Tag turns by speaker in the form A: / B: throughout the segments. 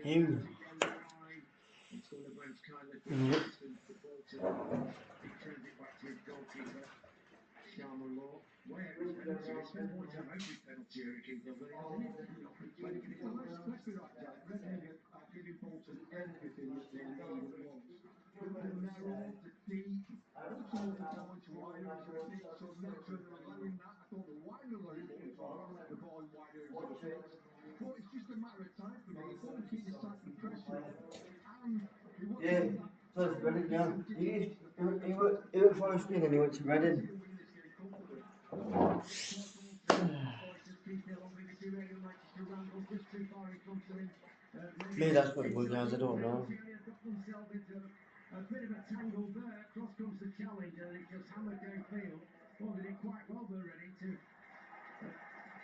A: You. Yeah, so it's Reading now. He went for a spin and he went to Reading. Maybe that's what it was, guys, I don't know.
B: A bit of a tangle there, cross comes the challenge, and he just hammered downfield. Well, did it quite well there, ready to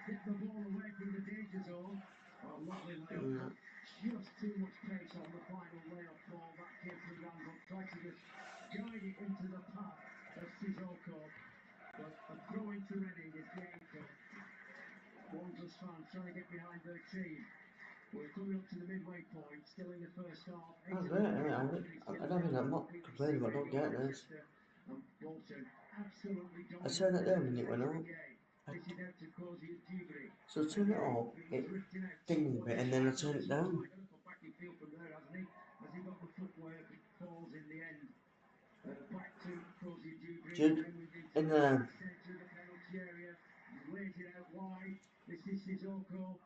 B: get the ball away from the danger zone. Oh, lovely layup. Just too much pace on the final layup ball. That came from Randall. Tried to just guide it into the path of Sissoko. But a throw into Reading is difficult. Wanderers fans trying to get behind their team. We're coming up to the midway point, still in the first half.
A: That's it, I don't think I'm not complaining about not getting this. I turned it down and it went up. So I turned it off, it dinged a bit, and then I turned it down. Jude, in the...
B: This is Sissoko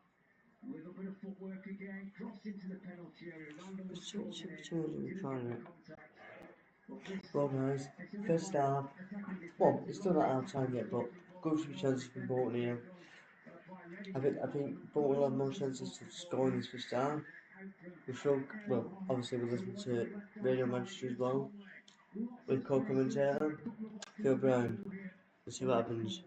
B: with a bit of footwork again, crossed into the penalty area.
A: Well guys, first half, well, it's still not half time yet, but good few chances from Bolton here. I think Bolton will have more chances to score in this first half. We feel, well, obviously we listen to Radio Manchester as well, with co-commentator, Phil Brown. Let's see what happens.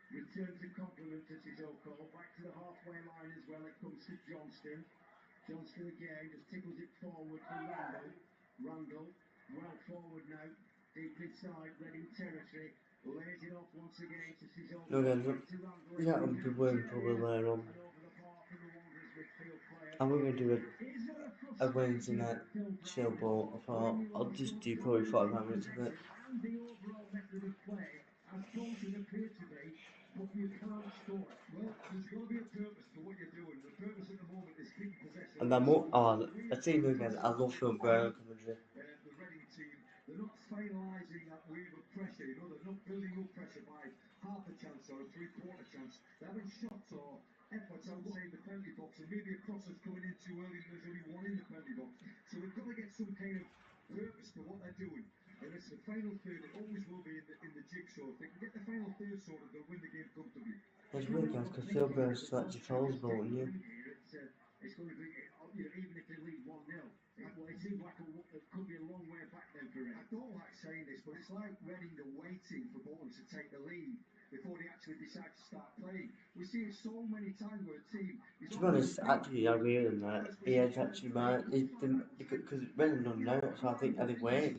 B: Returns a compliment to Sissoko, back to the halfway line as well, it comes to Johnston. Johnston again, just tickles it forward for Randall. Randall, well forward now, deep inside, Reading territory. Lays it off once again to Sissoko.
A: No, guys, yeah, I'm wearing probably later on. And we're going to do a Wednesday night chill ball. I thought I'll just do probably 45 minutes of it.
B: As Bolton appear to be, but you can't score. Well, there's got to be a purpose to what you're doing. The purpose at the moment is keeping possession.
A: And I'm more, I tell you guys, I love Phil Brown commentary.
B: The Reading team, they're not finalising that wave of pressure, you know, they're not building up pressure by half a chance or a three-quarter chance. They're having shots or efforts outside the penalty box, and maybe a cross is coming in too early and there's only one in the penalty box. So they've got to get some kind of purpose to what they're doing. And it's the final third, it always will be in the jigsaw. If they can get the final third sorted, they'll win the game comfortably.
A: It's weird guys, because Phil Brown's such a fouls ball, yeah.
B: It's going to be, you know, even if they lead 1-0, it seems like it could be a long way back then for Reading. I don't like saying this, but it's like Reading are waiting for Bolton to take the lead before they actually decide to start playing. We see it so many times where a team...
A: To be honest, actually, I agree with that. He is actually right. Because Reading don't know, so I think wait.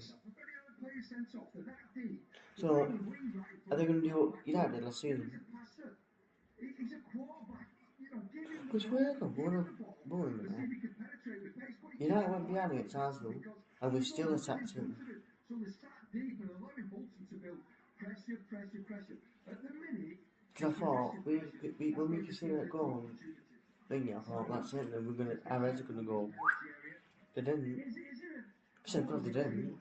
A: So, are they going to do what United last season? Because we're the one there. United went behind against Arsenal, and we still attacked them. Because I thought, when we could see that goal, thingy, I thought, that's it, then our heads are going to go. They didn't. Said God they didn't.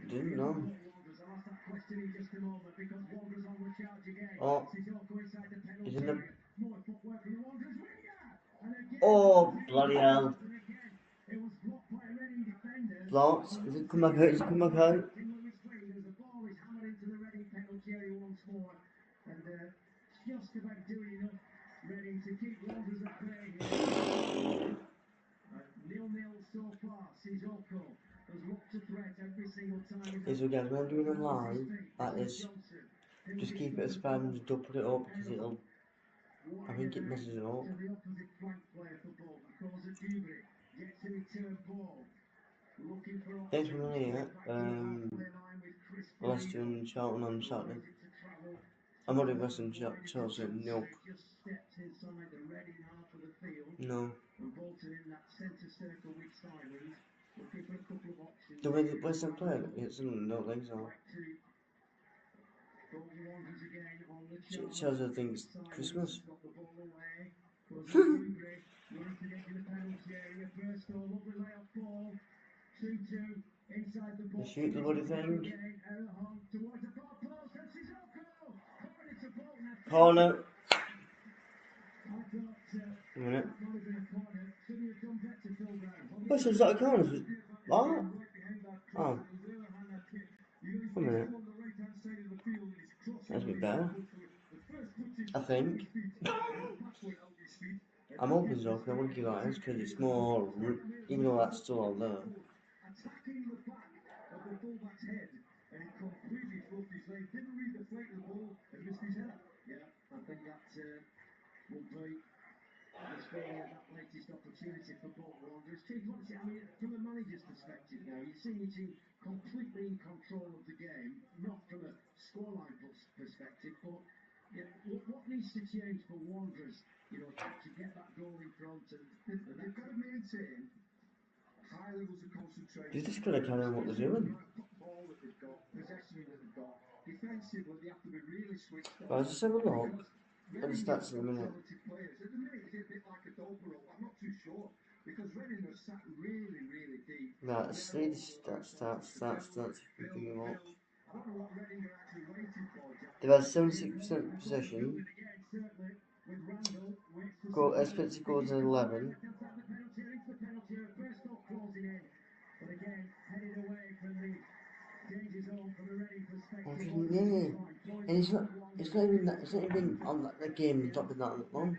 A: They didn't, no. Oh, he's in the... Oh, bloody hell. Blocked. Is it come back out? Is it come back out? Just about doing enough, Reading to keep Wanderers at bay. 0-0 so far. Sissoko has looked a threat every single time. Yes, guys, when I'm doing a live, that is, just keep it as 5 minutes, don't put it up, because it'll, I think it messes it up. Thanks for money, yeah. Leicester and Charlton on Saturday. I'm not investing Chelsea. Nope.
B: Just steps inside the Reading half of the field.
A: No.
B: And Bolton in that centre circle with Simons. Looking for a couple of options.
A: The way the West Ham play, it's no legs on.
B: Bolton Wanderers again on the charge.
A: Chelsea thinks Christmas.
B: Got the ball away. Running to get to the penalty area. Burstow, lovely layoff ball. 2-2 inside the box.
A: They shoot the bloody thing.
B: Towards the far post. And Sissoko. Corner to Bolton.
A: Corner.
B: I thought
A: A minute.
B: that might have been a corner. Should he have done better, Phil Brown?
A: What's that a corner? What? Oh. A minute. That's a bit better. I think. I'm hoping so, because I want to give that because it's more, even though that's still all there.
B: Attacking the back of the fullback's head, and he completely fluffed his leg. Didn't read the flight of the ball and missed his head. Yeah, I think that will be the story of that latest opportunity for Bolton Wanderers. Keith, what's it? I mean, from a manager's perspective now, you've seen your team completely in control of the game, not from a scoreline perspective, but you know, what needs to change for Wanderers, you know, to get that goal in front? And they've got to maintain high levels of concentration.
A: They're just going to carry on what they're doing.
B: Ball that they've got, possession that they've got. Defensively, they have to be really switched on.
A: Right, just have a look at the stats in a minute.
B: Players. At the minute, it's a bit like a doper roll. I'm not too sure because Reading are sat really, really deep.
A: Right, see the stats. Thinking about.
B: I don't know what Reading are actually waiting for, Jack.
A: They've had 76% possession. Goal, expected goals are 11.
B: But again, headed away from the danger zone from a Reading perspective.
A: Yeah, and it's not even that. It's not even on the game. It's not been that long.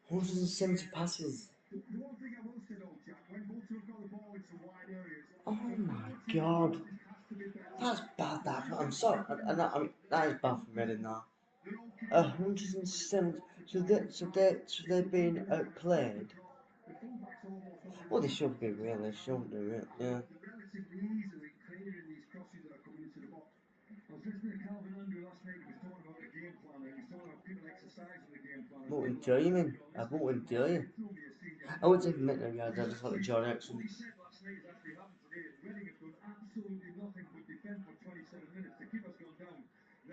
A: 170 passes.
B: The one thing I will say though, Jack, when Bolton have got the ball into wide areas,
A: Oh my god, that's bad. I'm sorry. I mean, that is bad for Reading now. 170. So they've been outplayed. Well, they should be really. They shouldn't do it. Yeah.
B: relatively easily clearing these crosses that are coming into the box. I was listening to Calvin Andrew last night. He was talking about the game plan. He was talking about people exercising the game plan.
A: What would tell you, man? I wouldn't tell you. I would take a minute now, guys. I just like John Erickson.
B: What he said last night has actually happened today. Reading have done absolutely nothing but defend for 27 minutes to keep us going down.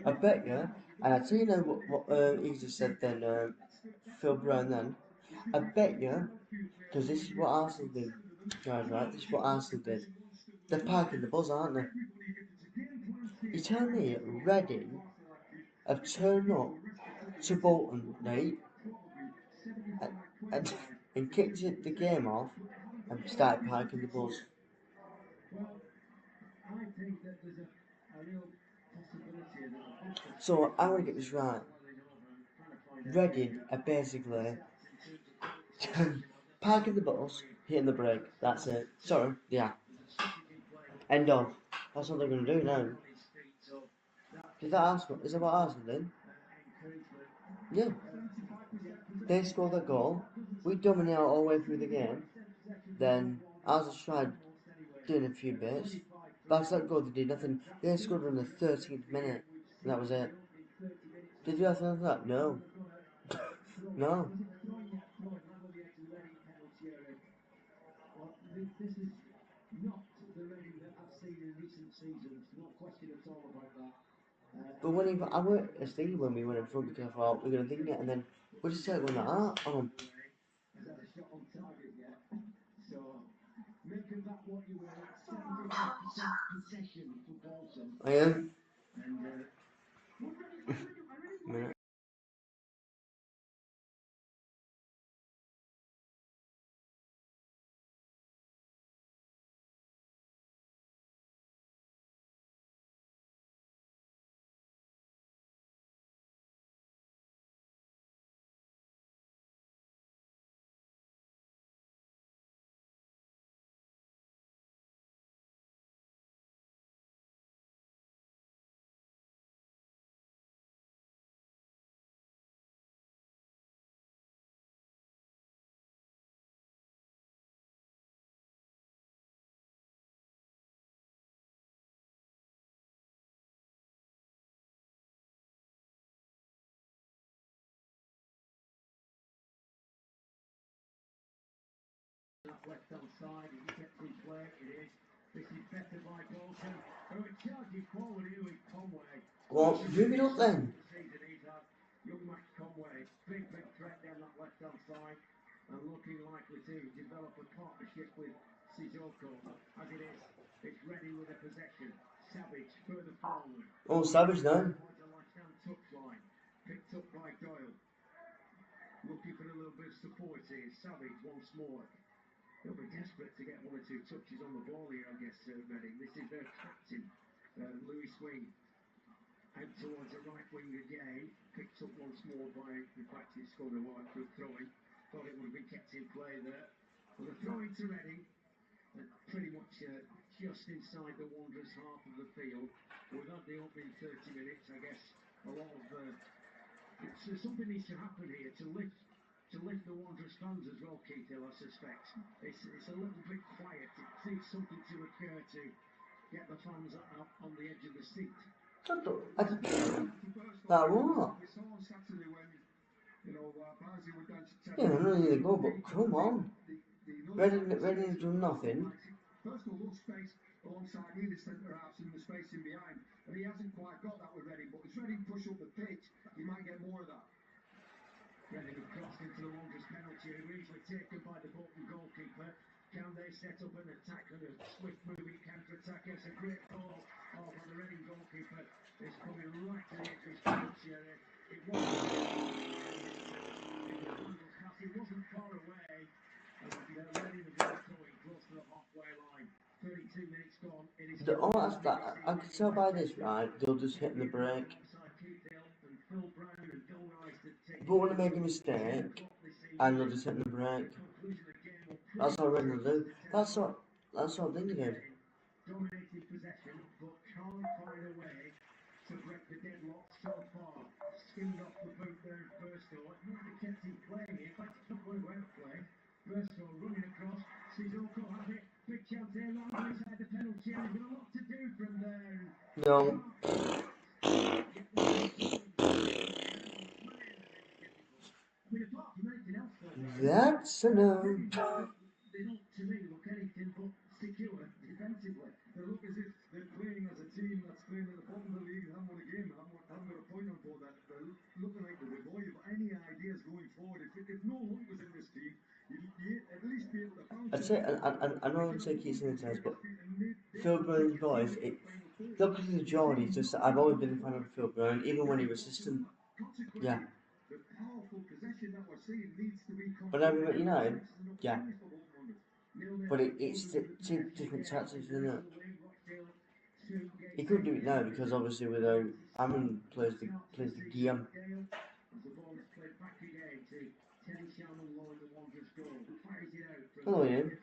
A: I bet you, and I tell you now what he just said then, Phil Brown then. I bet you, because this is what Arsenal did, guys, right? This is what Arsenal did. They're parking the bus, aren't they? You tell me Reading have turned up to Bolton, right? And kicked the game off and started parking the bus.
B: I think that there's a real possibility that
A: So I want to get this right. Reading are basically parking the bus, hitting the brake. That's it. Sorry, yeah. End of. That's what they're going to do now. Is that Arsenal? Is that what Arsenal did? Yeah. They scored that goal. We dominate all the way through the game. Then Arsenal tried doing a few bits. But after that goal, they did nothing. They scored in the 13th minute. And that was it. Did you have something like that? No. No.
B: Well, this is not the Reading that I've seen in recent seasons. No question at all about that.
A: But I was thinking when we went in front because I thought we were going to think it and then we just started going like that.
B: Has had a shot on target yet. So, make of that what you will. 75% possession for Bolton.
A: I am.
B: And, left-hand side. Is he kept in play? It is. This is better by Bolton. Oh, a charging forward here with Conway.
A: Well, move it up then.
B: The season he's had. Young Max Conway, big threat down that left-hand side, and looking likely to develop a partnership with Sissoko. As it is, it's ready with a possession. Savage further forward.
A: Oh, Savage now.
B: Towards the left-hand touchline, picked up by Doyle. Looking for a little bit of support here. Savage once more. They'll be desperate to get one or two touches on the ball here, I guess, Reading. This is their captain, Louis Swing. Out towards the right wing again. Picked up once more by, in fact, it's scored a wide good throwing. Thought it would have been kept in play there. But the throw into Reading, pretty much just inside the Wanderers' half of the field. We've had the opening 30 minutes, I guess. A lot of something needs to happen here to lift the Wanderers fans as well, Keith Hill, I suspect. It's a little bit quiet. It needs something to occur to get the fans up on the edge of the seat.
A: That what?
B: We saw on Saturday when, Barnsley were down to 10.
A: Yeah, I know you go, but come on. Reading do nothing.
B: First of all, look space alongside here, the centre halves and the space in behind. And he hasn't quite got that with Reading, but as Reading push up the pitch, he might get more of that. Reading have crossed into the Wanderers penalty area, easily taken by the Bolton goalkeeper. Can they set up an attack and a swift moving counter-attack? It's a great ball by the Reading goalkeeper. It's coming right to the edge of his penalty area. It wasn't far away. And Reading have been throwing close to the halfway line. 32 minutes gone. It is
A: I can tell by this, right? They'll just hit the brake. But when they make a mistake, and they'll just hit the brake. That's what Reading will do. That's what I'm thinking of.
B: Dominating possession, but can't find a way to break the deadlock so far. Skimmed off the boot there in Burstow. It might be kept in play here. In fact, it's not going well to play. Burstow running across. Sissoko has it. Big chance here. Round inside the penalty. There's got a lot to do from there.
A: No.
B: Apart from anything else,
A: That's a no.
B: they don't, to me, look anything but secure defensively. They look as if they're playing as a team that's playing at the bottom of the league and haven't won a game, haven't got a point on board. That they're looking like they're devoid of any ideas going forward. If no Hunt was in this team, you'd at least be able to bounce.
A: I'd say, I know I'd say Keith Hill, but Phil Brown's voice, look at the Geordie, just I've always been a fan of Phil Brown, even when he was assistant. Yeah. But I remember United, yeah. But it's two different tactics, isn't it? He could do it now because obviously without Ammon plays the game. Hello, Ian.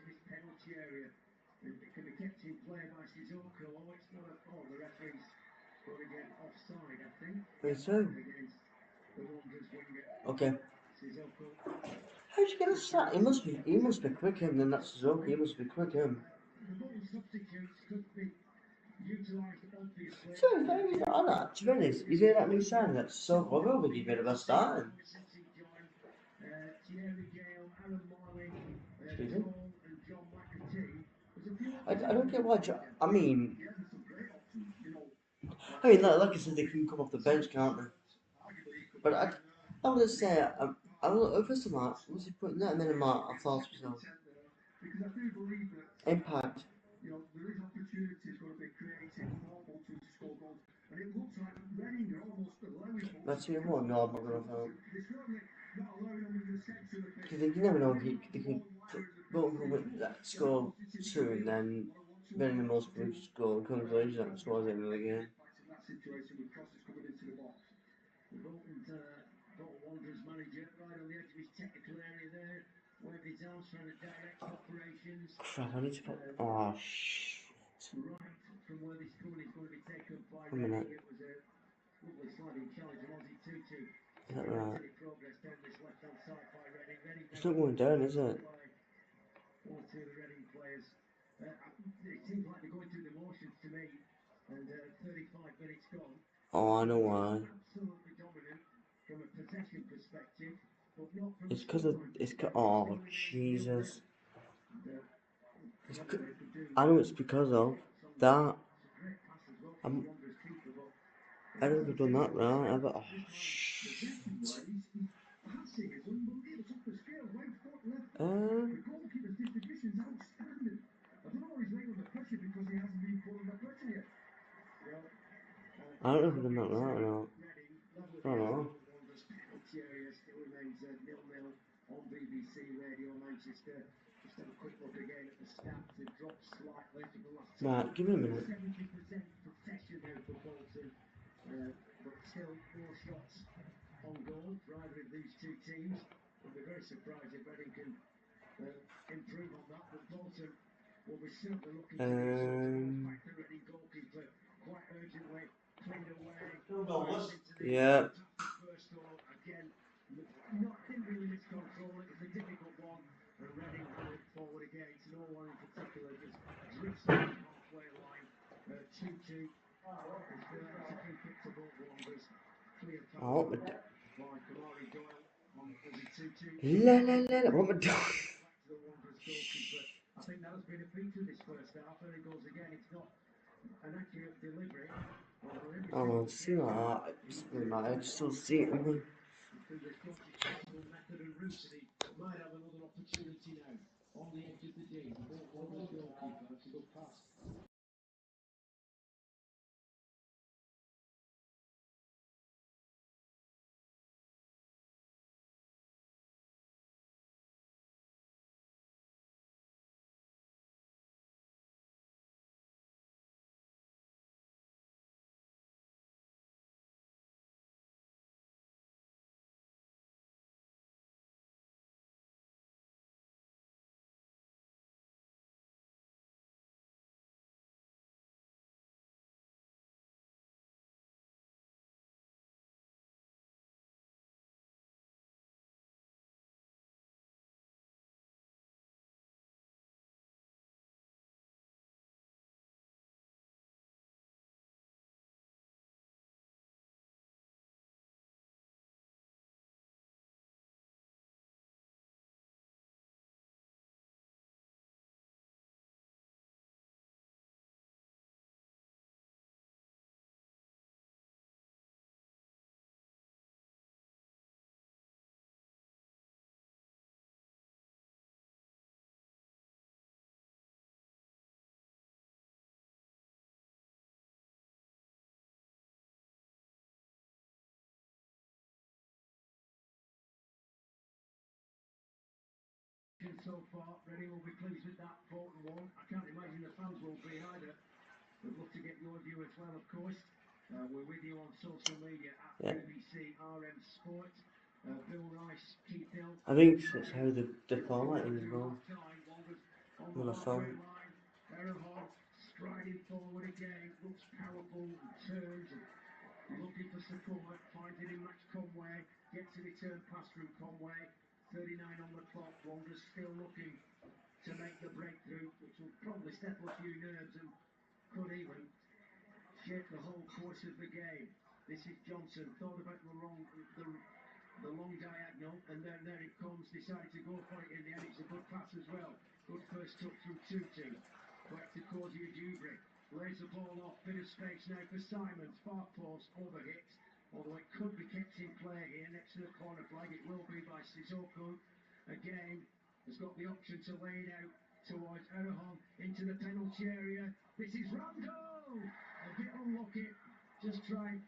A: Wait, so? Okay. How'd you get a sack? He must be quick him, then that's Sissoko, he must be quick him. So if he's not on that, to be honest, he's in that new sign that's so I will be a bit of a starting. Excuse me? I don't get why I mean like I said, they can come off the bench, can't they? But I would say, first of all, was he putting that and then I thought to myself, impact. That's even more, no, I'm not going to vote. Because you never know if they could vote for that score two and then Reading the most could score conclusion that scores in the game.
B: Wanderers manager right on the edge of his technical area there, waved his arms trying to direct operations.
A: Crap, I need to put. Oh, shit.
B: Right from where this coming is going to be taken by
A: Reading.
B: It was a lovely sliding challenge, and Aussie 2-2.
A: Is that right?
B: Progress down this left hand side by Reading.
A: It's not going down, is it?
B: One or two of the Reading players. It seems like they're going through the motions to me, and 35 minutes gone.
A: Oh, I know why.
B: Absolutely dominant from a possession perspective, but not from
A: it's because of. Oh, Jesus. I know it's because of that. I never done that right. I've oh, shit.
B: The goalkeeper's distribution is outstanding. I don't know what he's laying under pressure because he hasn't been put under pressure yet. Well,
A: I don't know if I've done that right or not. I don't know.
B: Wanderers penalty area still remains 0-0 on BBC Radio Manchester. Just have a quick look again at the stats. They've dropped slightly from the last time.
A: Right, give me a minute.
B: 70% possession now for Bolton, but still more shots on goal for either of these two teams. I'll be very surprised if Reading can improve on that, but Bolton will be certainly looking to do so. In fact, the Reading goalkeeper quite urgently cleared away.
A: Yeah.
B: First goal again, didn't really miscontrol it. It's a difficult one, and Reading going forward again. It's no one in particular, just drifts on the halfway line. 2-2. It's a free kick to both Wanderers. Clear foul by Kamari Doyle on the 2-2.
A: What am I doing?
B: Back to the Wanderers goalkeeper. I think that has been a feature this first half, and it goes again. It's not an accurate delivery.
A: Oh, see that? It's really my head still seeing me.
B: Through the shortest possible method and route, and he might have another opportunity now on the edge of the D. Wanderers goalkeeper. That's a good pass. So far, Reading will be pleased with that 4-1. I can't imagine the fans will be either. We'd love to get your view as well, of course. We're with you on social media at BBC RM Sport. Bill Rice, Keith Hill.
A: I think that's how the format is as well. On the phone.
B: Erehon striding forward again, looks powerful and turns and looking for support, finds it in Max Conway, gets a return pass from Conway. 39 on the clock. Wanderers still looking to make the breakthrough, which will probably settle a few nerves and could even shape the whole course of the game. This is Johnson, thought about the long diagonal, and then there it comes, decided to go for it in the end. It's a good pass as well. Good first touch from Tutu. Back to Kozia Dubry. Lays the ball off, bit of space now for Simons. Far post, overhit. Although it could be kept in play here next to the corner flag, it will be by Sissoko. Again, has got the option to lay it out towards Erehon into the penalty area. This is Rando! A bit unlucky, just trying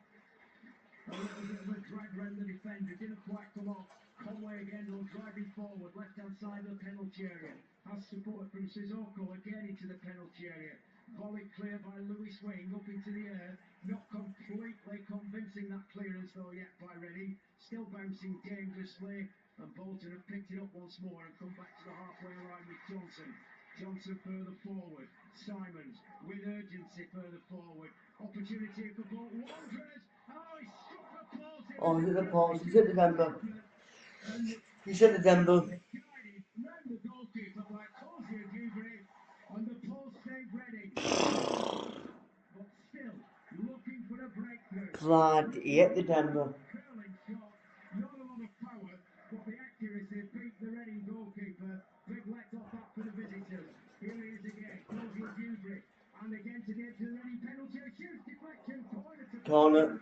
B: a little bit of a drag around the defender, didn't quite come off. Conway again, though, driving forward, left-hand side of the penalty area. Has support from Sissoko, again into the penalty area. Volley clear by Lewis Wing up into the air. Not completely convincing that clearance though yet by Reading. Still bouncing dangerously. And Bolton have picked it up once more and come back to the halfway line with Johnson. Johnson further forward. Simons with urgency further forward. Opportunity for Bolton Wanderers. Oh, he struck the post.
A: Oh, he's at the post. He's at the Denver. He's at the Denver.
B: Guided round the goalkeeper by Kozia Dubry. On the post saved Reading. But still looking for a breakthrough.
A: Glad he hit the Denver.
B: Curling shot. Not a lot of power, but the accuracy beat the Reading goalkeeper. Big let off that for the visitors. Here he is again.
A: corner.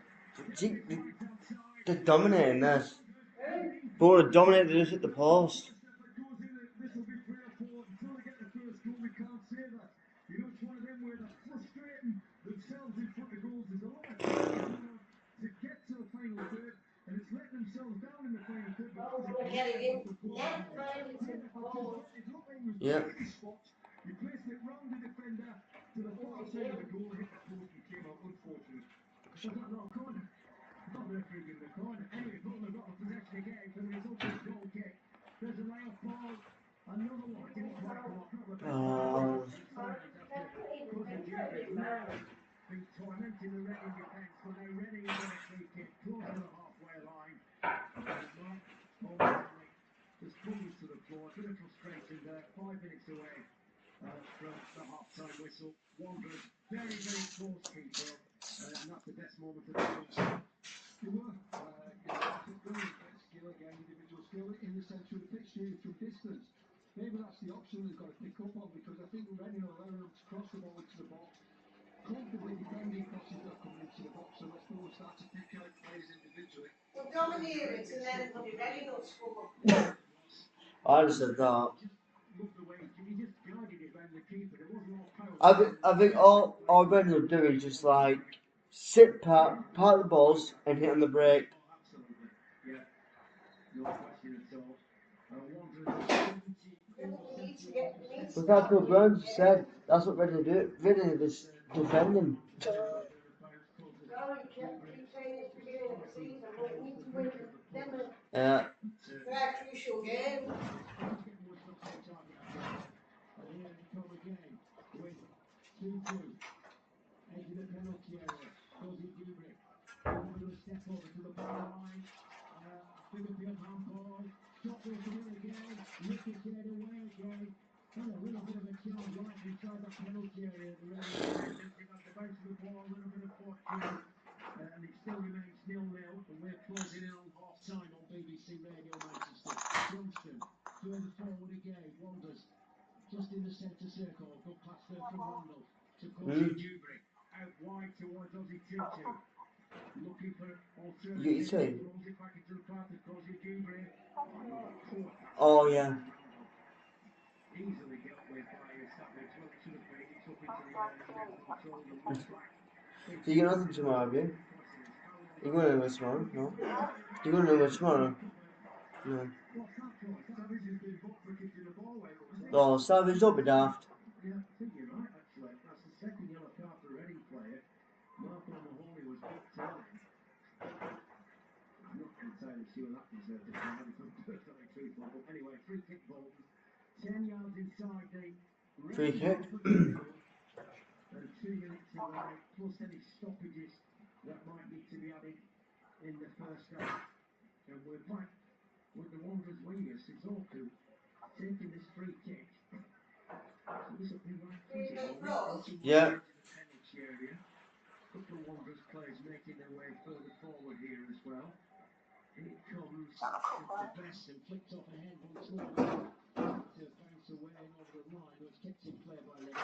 A: They're dominating this. Ball are dominated, they just hit the post.
B: This will be 3 or 4 until they get the first goal. We can't say that. You know, it's one of them where they're frustrating themselves in front of goals. There's a lot of trying to get to the final third, and it's letting themselves down in the final third.
A: Yeah.
B: You placed it round the defender to the far side of the goal, hit the post, and came out unfortunate. Was that not a corner? Not the referee giving the corner. Anyway, Bolton have got the possession again for the resulting goal kick. There's a layoff ball. Another one. Didn't quite come off. Not the best. Been tormenting the Reading defence, but they're ready to the free kick, close to the halfway line. Momentarily, just pulls to the floor. A bit of frustration there. 5 minutes away from the half-time whistle. Wanderers very, very close, people, and that's the best moment of the game.
C: They were, brilliant skill again, individual skill in the centre of the pitch, shooting from distance. Maybe that's the option they've got to pick up on, because I think Reading are allowing them to cross the ball into the box, comfortably defending crosses that are coming into the box, so let's go and start to pick out players individually.
D: Well, domineer it and then put it ready, not score.
A: I just said that.
B: Loved the way he just guided it around the keeper. It wasn't all power.
A: I think all Reading will do is just like sit pat the balls and hit on the break.
B: Absolutely. Yeah. No question at all. Wanderers
A: But that's what Burns said. That's what Reading do. Reading is just defending.
D: Well, you can't keep saying it's the beginning of the season, but we need to win them
A: Yeah.
D: a crucial game.
B: And here they come again with 2-2. Edge of the penalty area. Cozy Kubrick. Over to a step over to the ball line. Big appeal handball. Shot goes to win again. Nicky get away again. And a little bit of a challenge right inside that penalty area. The Reading defenders at the bounce of the ball. A little bit of fortune. And it still remains 0-0. And we're closing in on half time on BBC Radio Manchester. Johnston further forward again. Wanderers just in the centre circle. Good pass there from Randall to Cozy Kubrick. Out wide towards Ozzy Tutu. Looking for alternatives. Rolls it back into the path of Cozy Kubrick.
A: Oh yeah.
B: Easily dealt with by Savage. Well, it should have been. It's up into the air. Control the ball back.
A: So you got nothing tomorrow, have you? You going anywhere tomorrow? No. You going anywhere tomorrow? No.
B: What's that for? Savage has been booked for kicking the ball away.
A: Oh, Savage, don't be daft.
B: Yeah, I think you're right, actually. That's the second yellow card for a Reading player. Marco Mahoney was booked early. I'm not entirely sure that deserved a card, if I'm perfectly truthful. But anyway, free kick Bolton. 10 yards inside the
A: Free kick.
B: And 2 minutes away, plus any stoppages that might need to be added in the first half. And we're back with the Wanderers wingers, Suzoku, taking this free kick. So this will be right into
A: Yeah.
B: the penalty area. A couple of Wanderers players making their way further forward here as well. Here it comes with the best and flicked off ahead once more. To bounce away and over the line, was kept in play by Reading.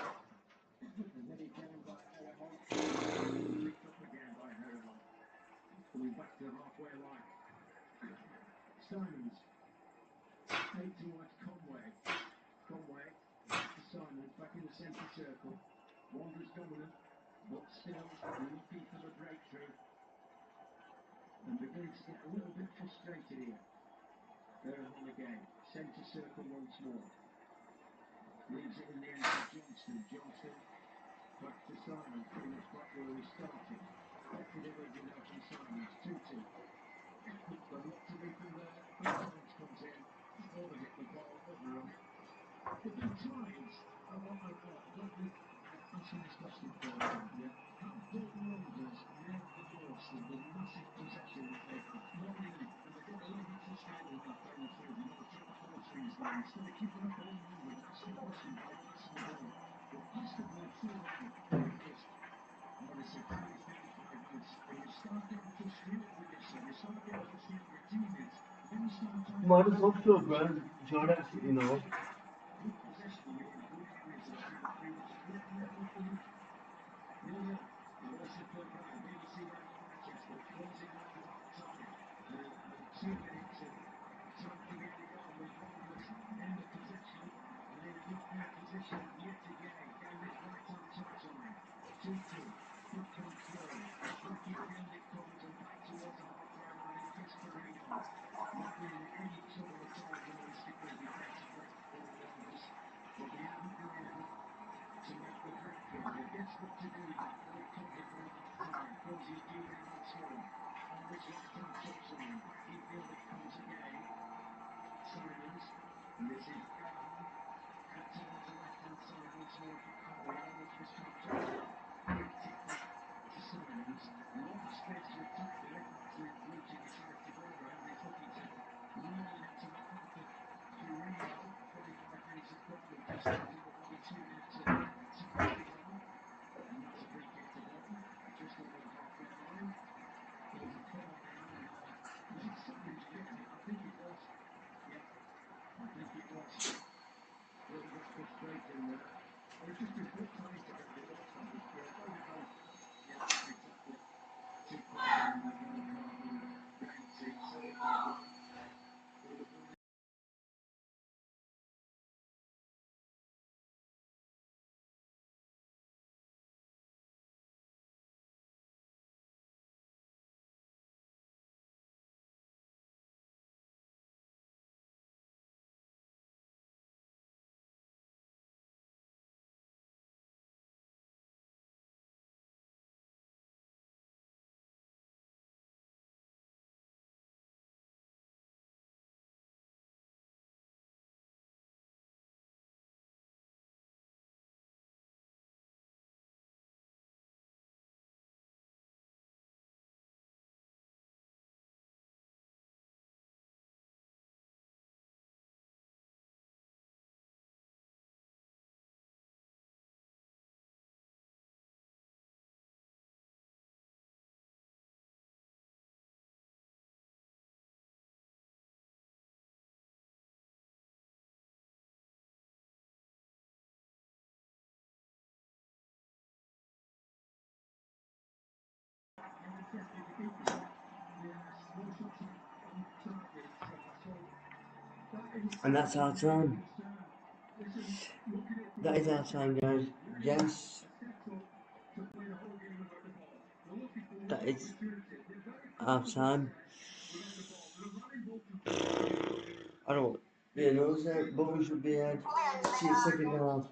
B: And headed down by Herrehon. Picked up again by Herrehon. Coming back to the halfway line. Simons. Eight towards Conway. Conway. Back to Simons. Back in the centre circle. Wanderers dominant. But still looking for the breakthrough. And beginning to get a little bit frustrated here. Herrehon again. Centre circle once more. Leaves it in the end to Johnston. Johnston back to Simons, pretty much back where we started. Better division now from Simons. 2-2. Got a lot to do from there. Simons comes in, overhit the ball, overrun it. They've been trying. I've asking this question for you. Have Bolton Wanderers made the most of the massive possession that they've got? Not really. And they get a little bit frustrated in that final third. You know, they drop the ball strings down. Instead of keeping up all moving, that's the question by passing the ball. But pass the ball too long. And it's a huge benefit. And you start getting frustrated with yourself. You start getting frustrated with your teammates. Then you start trying
A: Might as well feel bad. John, you know.
B: good possession. You're in good possession. Pretty much good. 0-0. The Worship of BBC Radio
A: And that's our time. That is our time, guys. Yes, that is our time. I don't really know, is there? But we should be ahead. See you second half.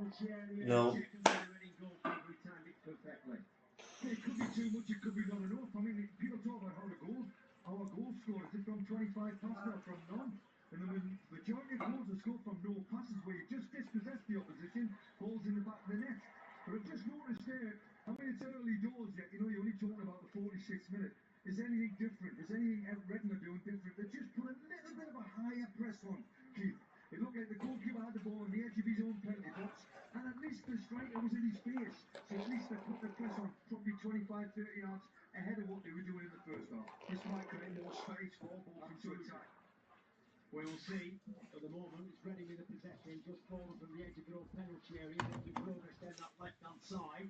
B: Penalty area.
A: No.
B: Taken by the Reading goalkeeper. He timed it perfectly. It could be too much, it could be not enough. I mean, people talk about how our goal scorers are from 25 passes now from none. And the majority of goals are scored from no passes where you just dispossess the opposition, balls in the back of the net. But I've just noticed there, I mean, it's early doors yet, you know, you're only talking about the 46th minute. Is anything different? Is anything Reading are doing different? They just put a little bit of a higher press on, Keith. It looked like the goalkeeper had the ball on the edge of his own penalty box, and at least the striker was in his face. So at least they put the press on probably 25, 30 yards ahead of what they were doing in the first half.
C: This might create more space for Bolton to attack.
B: We'll see. At the moment, it's Reading with the possession, just fallen from the edge of their own penalty area, making progress down that left-hand side.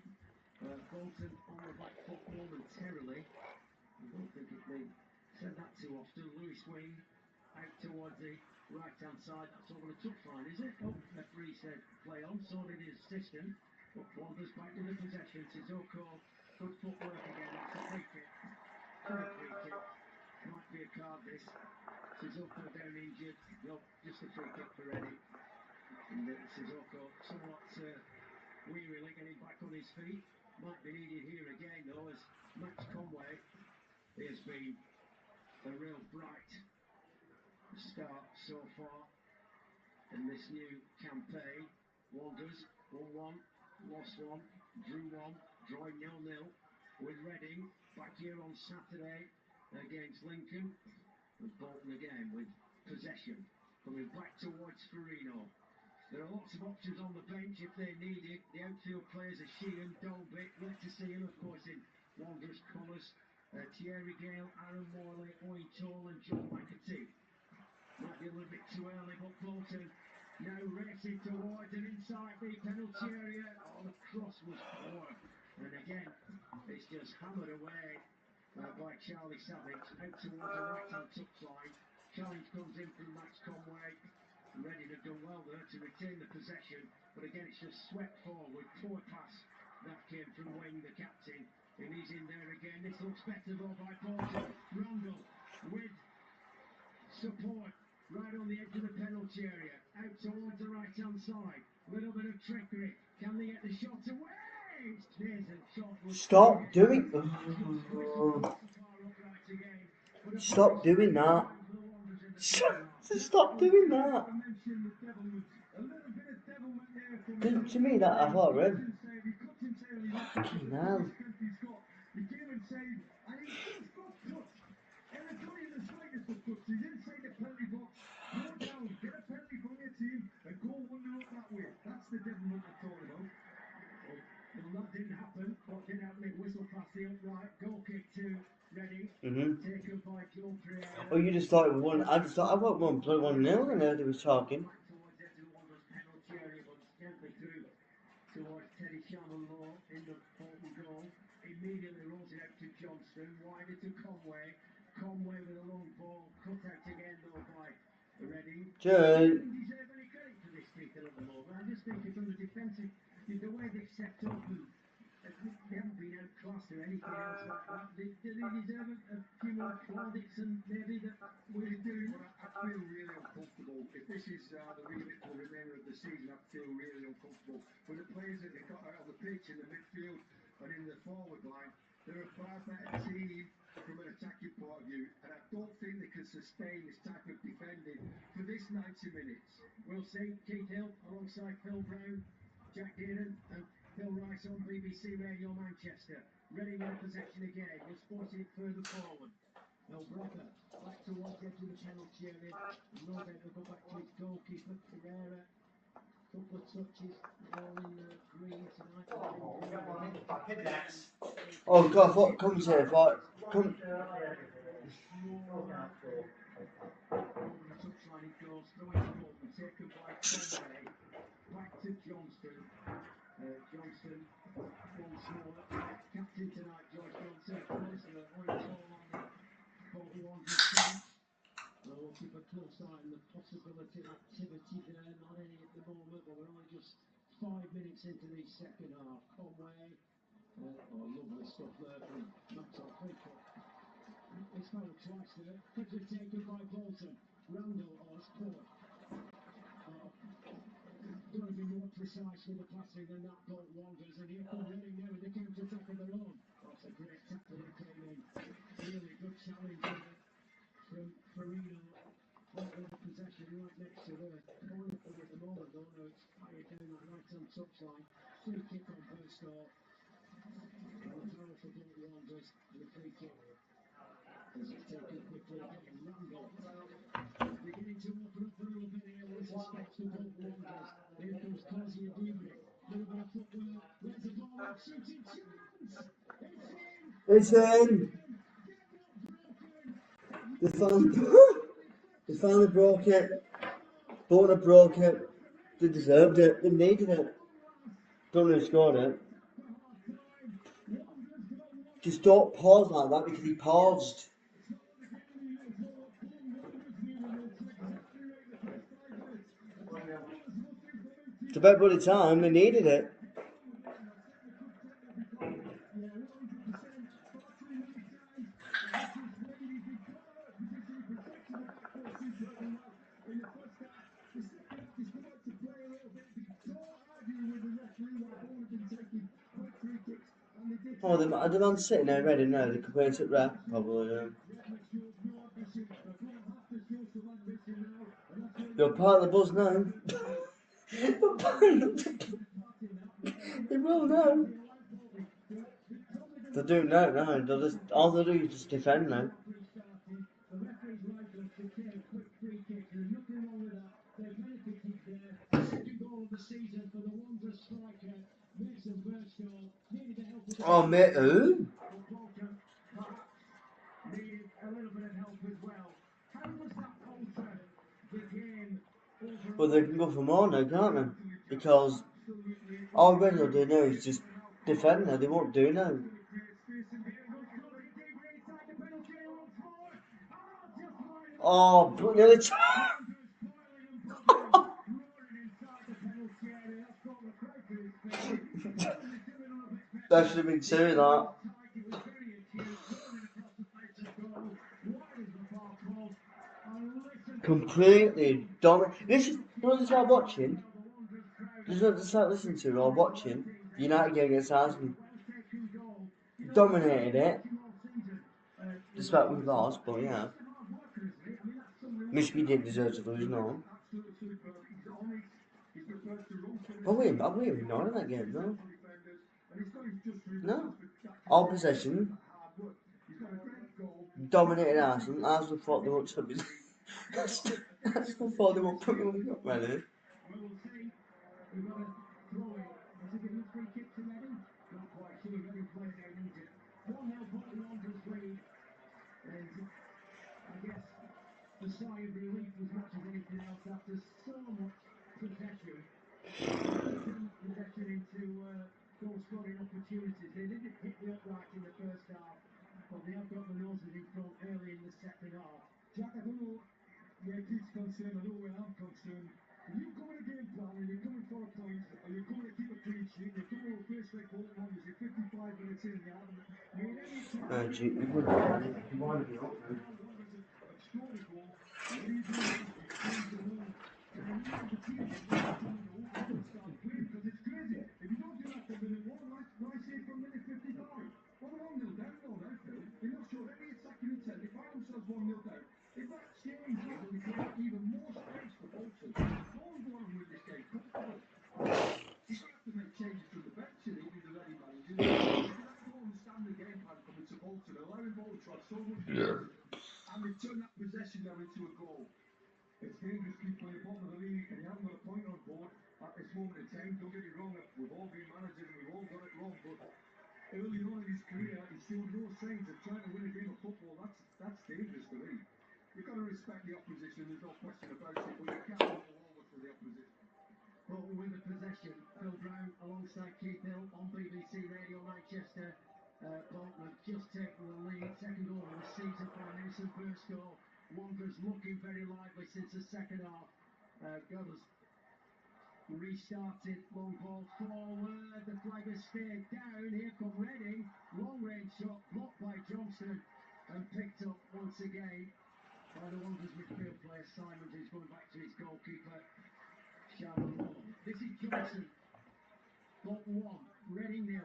B: Bolton on the back foot momentarily. I don't think they said that too often. Lewis Wing out towards the right-hand side. That's over the touchline, is it? Oh, referee said play on. So did his assistant. But Wanderers back with the possession. Sissoko, good footwork again. That's a free kick. Free kick. Might be a card this. Sissoko down injured. No, just a free kick for Reading. And Sissoko somewhat wearily getting back on his feet. Might be needed here again though, as Max Conway has been a real bright start so far in this new campaign. Wanderers 1-1, lost 1, drew 1, drawing 0-0 with Reading back here on Saturday against Lincoln. And Bolton again with possession, coming back towards Farino. There are lots of options on the bench if they need it. The outfield players are Sheehan, Dolby, yet to see him, of course, in Wanderers colours. Thierry Gale, Aaron Morley, Owen Toll and John McAtee. Might be a little bit too early, but Bolton now racing towards and inside the penalty area. Oh, the cross was poor. And again, it's just hammered away by Charlie Savage out towards the right-hand touchline. Challenge comes in from Max Conway. Reading have done well there to retain the possession, but again it's just swept forward. Poor pass that came from Wing, the captain, and he's in there again. This looks better though by Bolton. Randall with support right on the edge of the penalty area, out towards the right-hand side. Little bit of trickery. Can they get the shot away? There's a shot.
A: Stop doing. Stop doing that. Stop doing that. To me, that I've already. Fucking hell.
B: That's the devilment I'm talking about. Well, that didn't happen. What did happen? It whistled past the upright. Goal kick to Reading. Taken by Joe Pereira.
A: Oh, you just thought it was one. I just thought I thought 1-0 and they was talking.
B: Back towards the edge of the Wanderers penalty area, but gently through towards Teddy Shannon-Law in the Bolton goal. Immediately rolls it out to Johnston. Wider to Conway. Conway with a long ball. Cut out again though by Reading.
A: Jane.
B: Doesn't deserve any credit for this Peter at the moment. I just think it's on the defensive, the way they've set up and they haven't been outclassed or anything else like that. They deserve a few more plaudits and maybe that we're doing.
C: I feel really uncomfortable. If this is the remit for the remainder of the season, I feel really uncomfortable. With the players that they've got out on the pitch, in the midfield and in the forward line, they're a far better team from an attacking point of view, and I don't think they can sustain this type of defending for this 90 minutes.
B: We'll see. Keith Hill alongside Phil Brown, Jack Dearden and Phil Rice on BBC Radio Manchester. Reading with a possession again. You'll sport it further forward. Elbrother back towards the edge of the penalty area. Norgate will go back to his goalkeeper, Pereira. Couple of touches, all in green tonight.
A: Oh God! What comes here? What come?
B: Over the touchline it goes, throw it to Bolton, taken by Conway. Back to Johnston. Johnston once more. Captain tonight, George Johnson, of course. Owen Toll on the Bolton Wanderers bench. We'll keep a close eye on the possibility of activity there. Not any at the moment, but we're only just 5 minutes into the second half. Conway. Lovely stuff there from Max on free kick. It's fouled twice there. Quickly taken by Bolton. Randall, it's poor. Donovan more precise with the passing than that Bolt Wanderers, and here come Reading now with the counter-attack of their own. That's a great tackle that came in. Really good challenge from Farino. Bolt with the possession right next to the corner flag at the moment, though. Now it's fired down that right-hand touchline. Free kick on Burstow. And the power for Bolt Wanderers, and a free kick. This is taken quickly again. Randall. Beginning to open up a little bit here. Well, this is stops the Bolt Wanderers. Here comes Cozy and Dibri. Little bit of footwork. Where's the ball? Shooting chance. It's in.
A: It's in. They finally broke it. Bolton broke it. They deserved it. They needed it. Don't know who scored it. Just don't pause like that because he paused. It's about bloody time. They needed it. Oh, the man's sitting there ready now. They could wait at ref, probably. You're part of the buzz now. You're part of the They will now. They do now. They'll just, all they do is just defend now. Oh, mate, who? Well, they can go for more now, can't they? Because all Reading will do now is just defend now. They won't do now. Oh, but nearly. That should have been two, that. Completely dominant. This is, you know what I'm watching? This is what I start listening to or watching. United game against Arsenal. Dominated it. Despite we've lost, but yeah. Michigan didn't deserve to lose, no. Are we even not in that game, no? No. All possession. Dominated Arsenal. Arsenal thought they won't should be. Arsenal thought they won't put them on the cup, really.
B: The sigh of relief as much as anything else after so much possession. Possession into goal scoring opportunities. They didn't hit the upright in the first half, but they have got the noses in front early in the second half.
C: Jack, I don't know where Pete's concerned, I know where I'm concerned. If you come in a game plan and you're coming for a point, or you're coming to keep a clean sheet, you're coming to a face like Bolton Wanderers, you're 55 minutes in, you haven't made any attempt.
A: Gee, you would want to be up now.
C: Have scored a goal. What are you doing now? You've changed the role. And I need the team to start playing because it's crazy. If you don't do that for minute one, why say from minute 55? Well, 1-0 down, no doubt, Phil. They're not sure any attacking intent. They find themselves 1-0 down. If that changes and they create even more space for Bolton, no one's going to win this game comfortably. He's going to have to make changes from the bench and he's a ready manager. I don't understand the game plan coming to Bolton, allowing Bolton to have so much possession, and they turn that possession now into a goal. It's dangerous to keep playing bottom of the league and you haven't got a point on board at this moment in time. Don't get me wrong, we've all been managers and we've all got it wrong, but early on in his career he showed no signs of trying to win a game of football. That's dangerous to me. You've got to respect the opposition, there's no question about it, but you can't roll over for the opposition.
B: Bolton with the possession. Phil Brown alongside Keith Hill on BBC Radio Manchester. Bolton have just taken the lead. Second goal of the season by Mason Burstow. Wanderers looking very lively since the second half. Goddard's restarted. Long ball forward. The flag has stayed down. Here come Reading. Long range shot blocked by Johnson and picked up once again by the Wanderers midfield player Simons, who's going back to his goalkeeper Watchalong. This is Johnson. But 1, Reading 0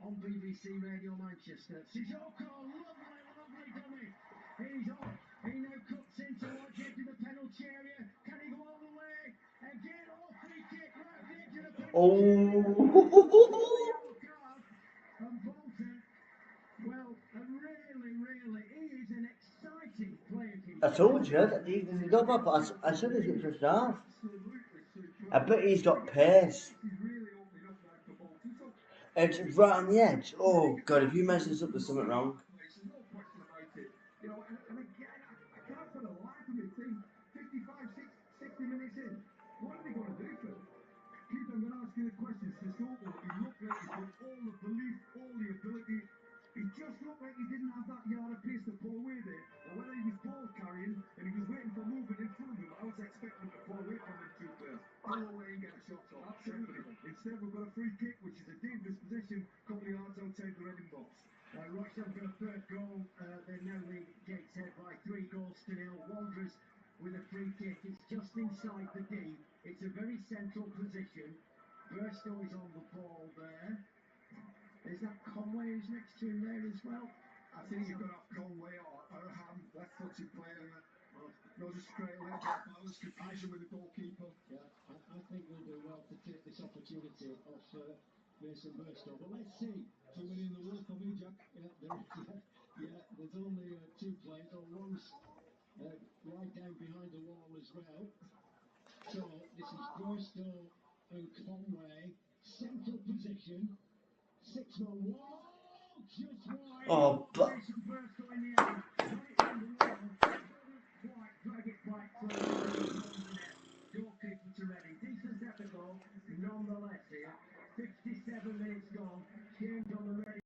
B: on BBC Radio Manchester. Sissoko, lovely dummy. He's on. He now cuts into what's edge of the penalty area. Can he go all the way? Again, free kick right at the edge of the penalty area. Yellow card. And Bolton, well, really, he is an exciting player.
A: I told you, he's not bad, but I said he's just half. I bet he's got pace. Edge right on the edge. Oh god, if you mess this up, there's something wrong.
C: You know, and again, I can't for the life of me think 55, 60 minutes in, what are they going to do for him? Keith, I'm going to ask you the question. Sissoko, he looked like he's got all the belief, all the ability. He just looked like he didn't have that yard of pace to pull away there. Or whether he was ball carrying and he was waiting for movement in front of him, I was expecting him to pull away from them two players. Pull away and get a shot off. Absolutely. Instead, we've got a free kick, which is a dangerous position, a couple of yards outside the Reading box.
B: Rochdale got a third goal. They now lead Gateshead by 3 goals to 0. Wanderers with a free kick. It's just inside the D. It's a very central position. Burstow is on the ball there. Is that Conway who's next to him there as well?
C: I think you've got to have Conway or Arham, left-footed player. No, just straight left balance confusion with the goalkeeper.
B: Yeah, I think they'll do well to take this opportunity off Mason Burstow. But let's see.
C: Somebody in the wall for me, Jack.
B: Yeah, there's only 2 players, or one's right down behind the wall as well. So this is Burstow and Conway. Central position. 6-1 wall. Just wide.
A: Oh, but
B: Mason Burstow in the end. Got it on the wall. Couldn't quite drag it back to the net. Goalkeeper to Reading. Decent effort goal, nonetheless here. 57 minutes gone. Game's on the Reading.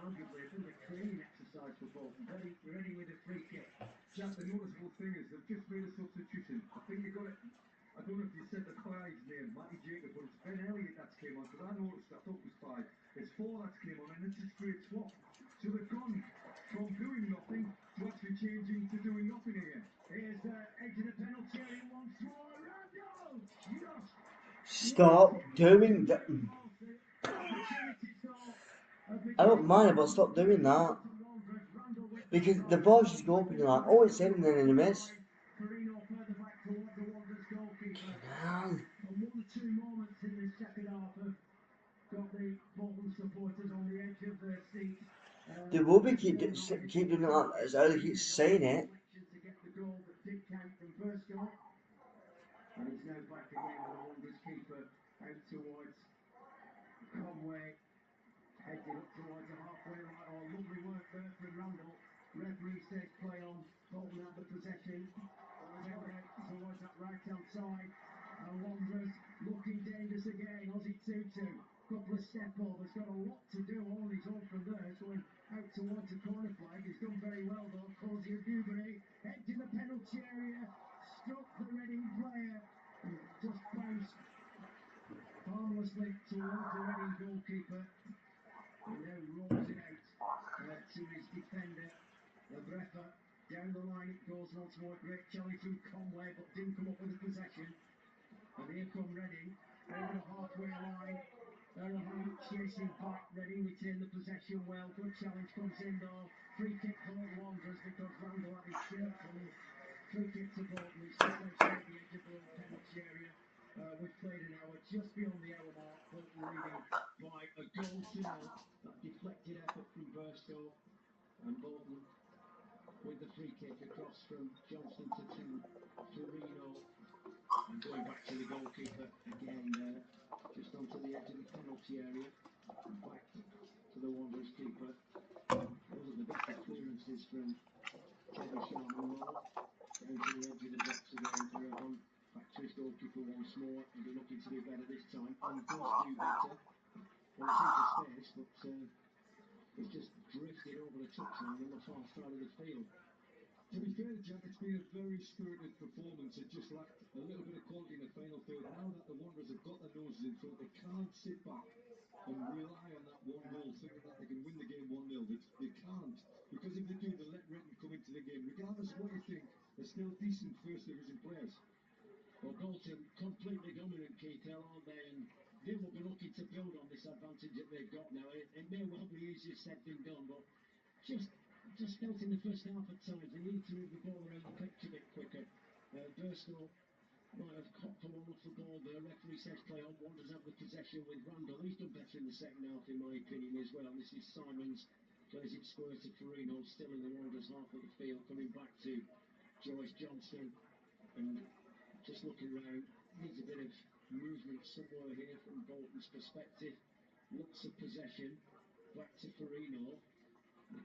B: Arguably a bit of a training exercise for both. Reading with a free kick.
C: Jack, the noticeable thing is they've just made a substitution. I think you got it. I don't know if you said the guy's name, Matty Jacob, but it's Ben Elliott that's came on, because I noticed, I thought it was 5. It's 4 that's came on, and it's a straight swap. So they've gone from doing nothing to actually changing to doing nothing again.
B: Here's edge of the penalty area once more. Randall! Just
A: stop doing that. I don't mind, but stop doing that. Because the ball just go up and you're like, oh, it's in, and then in a miss.
B: And 1 or 2 moments in the second half have got the Bolton supporters on the edge of their seat.
A: They will be keep doing it like as early keeps saying it.
B: To get the goal that did count from Burstow. And he's now back again with the Wanderers keeper out towards Conway. Heading up towards the halfway line. Oh, lovely work there from Randall. Referee says play on. Bolton had the possession. Towards that right hand side. And Wanderers looking dangerous again. Aussie 2-2. Couple of step overs. Got a lot to do on his own from there. Going out towards the corner flag. He's done very well though. Cozy of Dewberry. Head to the penalty area. Struck the Reading player. Just bounced harmlessly towards the Reading goalkeeper. And now rolls it out to his defender, Labrefa. Down the line it goes once more. Great challenge from Conway, but didn't come up with the possession. And here come Reading over the halfway line. Errahon chasing back, Reading retain the possession well. Good challenge comes in though. Free kick for Wanderers because Randall had his shirt full. Free kick to Bolton. It's just outside the edge of their own penalty area. We've played an hour just beyond the hour mark. Bolton leading by a goal to nil. That deflected effort from Burstow, and Bolton with the free kick across from Johnston to Torino. And going back to the goalkeeper again there, just onto the edge of the penalty area. Back to the Wanderers keeper. Wasn't the best of clearances from Teddy Sharman Lowe. Down to the edge of the box again. Errahon back to his goalkeeper once more. He'll be looking to do better this time. And does do better. Well, it's into space, but it's just drifted over the touchline on the far side of the field.
C: To be fair, Jack, it's been a very spirited performance. It just lacked a little bit of quality in the final third. Now that the Wanderers have got their noses in front, they can't sit back and rely on that 1-0, thinking that they can win the game 1-0. They can't. Because if they do, they'll let Written come into the game. Regardless of what you think, they're still decent first division players.
B: Well, Bolton completely dominant, Keith Hill, aren't they? And they will be looking to build on this advantage that they've got now. It may well be easier said than done, but just felt in the first half at times they needed to move the ball around the pitch a bit quicker. Burstow might have copped a one off the ball there. Referee says play on. Wanderers have the possession with Randall. He's done better in the second half, in my opinion, as well. This is Simons. Plays it square to Farino, still in the Wanderers half of the field. Coming back to Joyce Johnston. And just looking around, needs a bit of movement somewhere here from Bolton's perspective. Lots of possession. Back to Farino.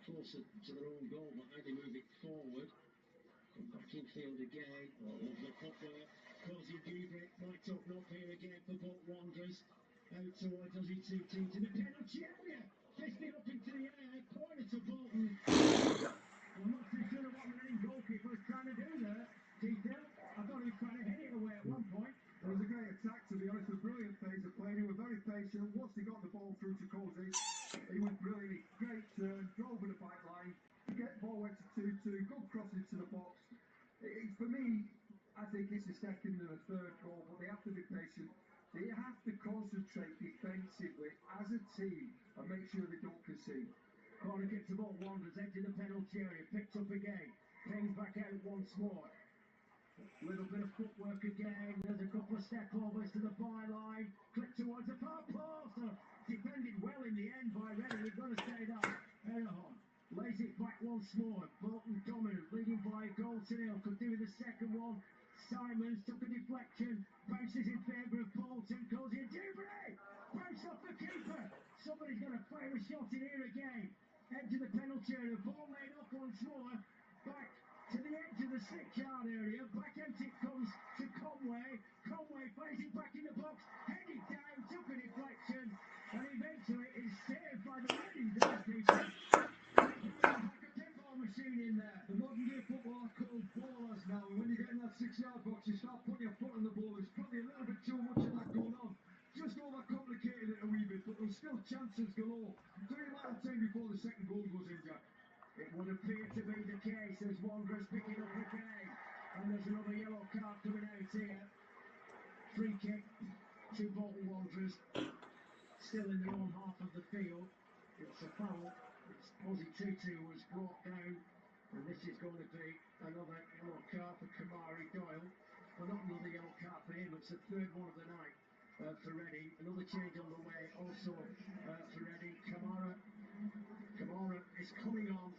B: Closer to their own goal, but how they move it forward. And back in field again. Lovely footwork. Causing Dubrik. Might open up here again for both Wanderers. Out towards Ozzy to the penalty area. Fisted up into the air. Corner to Bolton. I'm not too sure what the Reading goalkeeper was trying to do there. Detail. I thought he was trying to hit it away at one point.
C: It was a great attack, to be honest. A brilliant phase of play. They were very patient. Once they got the ball through to Cozy, he went brilliantly. Great turn, drove with the back line. Get ball went to 2-2. Good cross into the box. For me, I think it's a second and a third goal, but they have to be patient. They have to concentrate defensively as a team and make sure they don't concede.
B: Corner kick to both Wanderers, edge of the penalty area, picked up again. Payne's back out once more. Little bit of footwork again. There's a couple of step overs to the byline. Clip towards the far post. Defended well in the end by Reading. You've got to say that. Errahon lays it back once more. Bolton dominant, leading by a goal to nil. Could do with the second one. Simons took a deflection. Bounces in favour of Bolton. Goes in. Dubry! Bounce off the keeper. Somebody's going to fire a shot in here again. Edge of the penalty area. Ball laid up once more. Back to the edge of the 6-yard area. Back out it comes to Conway. Conway plays it back in the box. Headed down, took a deflection. And eventually is saved by the Reading goalkeeper. Like a pinball machine in there.
C: The modern day football are called ballers now, and when you get in that 6-yard box, you start putting your foot on the ball. There's probably a little bit too much of that going on. Just overcomplicated it a wee bit, but there's still chances galore. 3 minutes of time before the second goal goes in, Jack.
B: It would appear to be the case as Wanderers picking up again. And there's another yellow card coming out here. Free kick to Bolton Wanderers. Still in their own half of the field. It's a foul. It's Ozzy Tutu was brought down. And this is going to be another yellow card for Kamari Doyle. Well, not another yellow card for him. It's the third one of the night for Reading. Another change on the way also for Reading. Kamara is coming on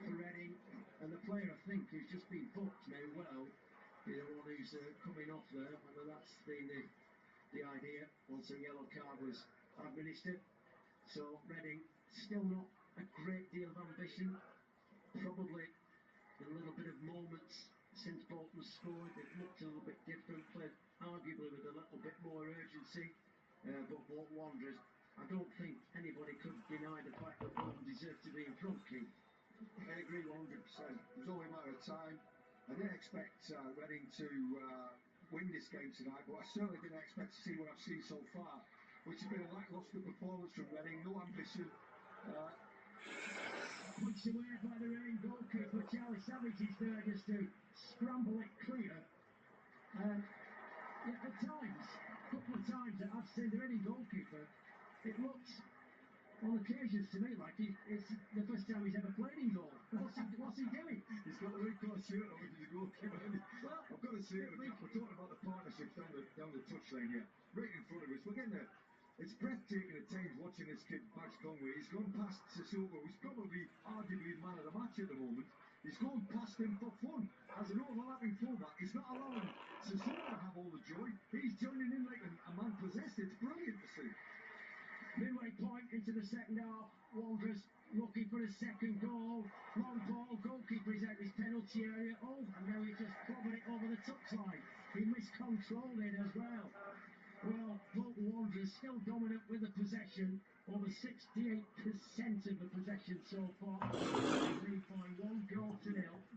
B: for Reading, and the player I think who's just been booked now well is the one who's coming off there, whether that's been the idea once a yellow card was administered. So Reading still not a great deal of ambition, probably a little bit of moments since Bolton scored. They've looked a little bit different, played arguably with a little bit more urgency, but both Wanderers, I don't think anybody could deny the fact that Bolton deserved to be in front, Keith.
C: I agree 100%. It was only a matter of time. I didn't expect Reading to win this game tonight, but I certainly didn't expect to see what I've seen so far, which has been a lacklustre performance from Reading, no ambition.
B: Punched away by the Reading goalkeeper, Charlie Savage is there just to scramble it clear. At times, a couple of times I've seen the Reading goalkeeper It looks on occasions to me like it's the first time he's ever played in goal. What's he doing?
C: He's got the red cross shirt on if he's a goalkeeper.
B: Well,
C: I've got to say, we're talking about the partnerships down the touchline here, right in front of us. We're getting there. It's breathtaking at times watching this kid, Max Conway. He's gone past Sissoko, who's probably arguably the man of the match at the moment. He's gone past him for fun. As an overlapping fullback, he's not allowing Sissoko to have all the joy. He's joining in like a man possessed. It's brilliant to see.
B: Midway point into the second half, Wanderers looking for a second goal. Long ball, goalkeeper is out his penalty area. Oh, and now he just clobbered it over the touchline. He miscontrolled it as well. Well, Bolton Wanderers still dominant with the possession. Over 68% of the possession so far. Lead by 1-0.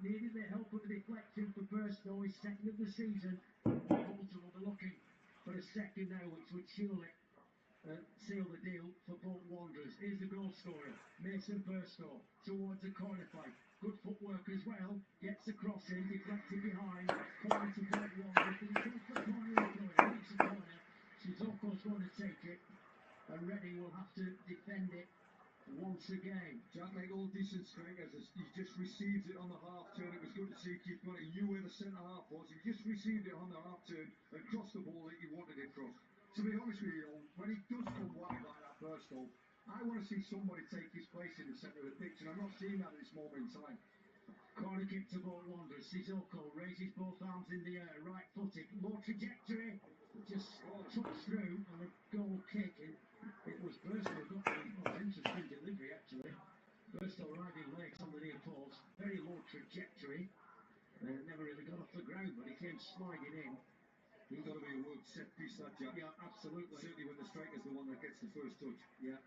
B: Needed the help of the deflection for Burstow, his second of the season. Bolton will be looking for a second now, which would surely seal the deal for Bolton Wanderers. Here's the goal scorer, Mason Burstow, towards the corner flag. Good footwork as well. Gets the cross in, deflected behind. Corner to Bolton Wanderers. He takes the corner in play. Reads the corner. Sissoko's going to take it. And Reading will have to defend it once again.
C: Jack, like all decent strikers, he just received it on the half turn. It was good to see Keith Gunn. He knew where the centre half was. He just received it on the half turn and crossed the ball like he wanted it crossed. To be honest with you, when he does come wide like that burst goal, I want to see somebody take his place in the centre of the pitch, and I'm not seeing that at this moment in time.
B: Corner kick to Bolton Wanderers. Sissoko raises both arms in the air, right footed, low trajectory, just touched through, and a goal kick. And it was Burstow who got the interesting delivery actually. Burstow arriving late on the near post, very low trajectory, never really got off the ground, but he came sliding in.
C: He's got to be a world set piece, that Jack.
B: Yeah, absolutely.
C: Certainly when the striker's the one that gets the first touch.
B: Yeah.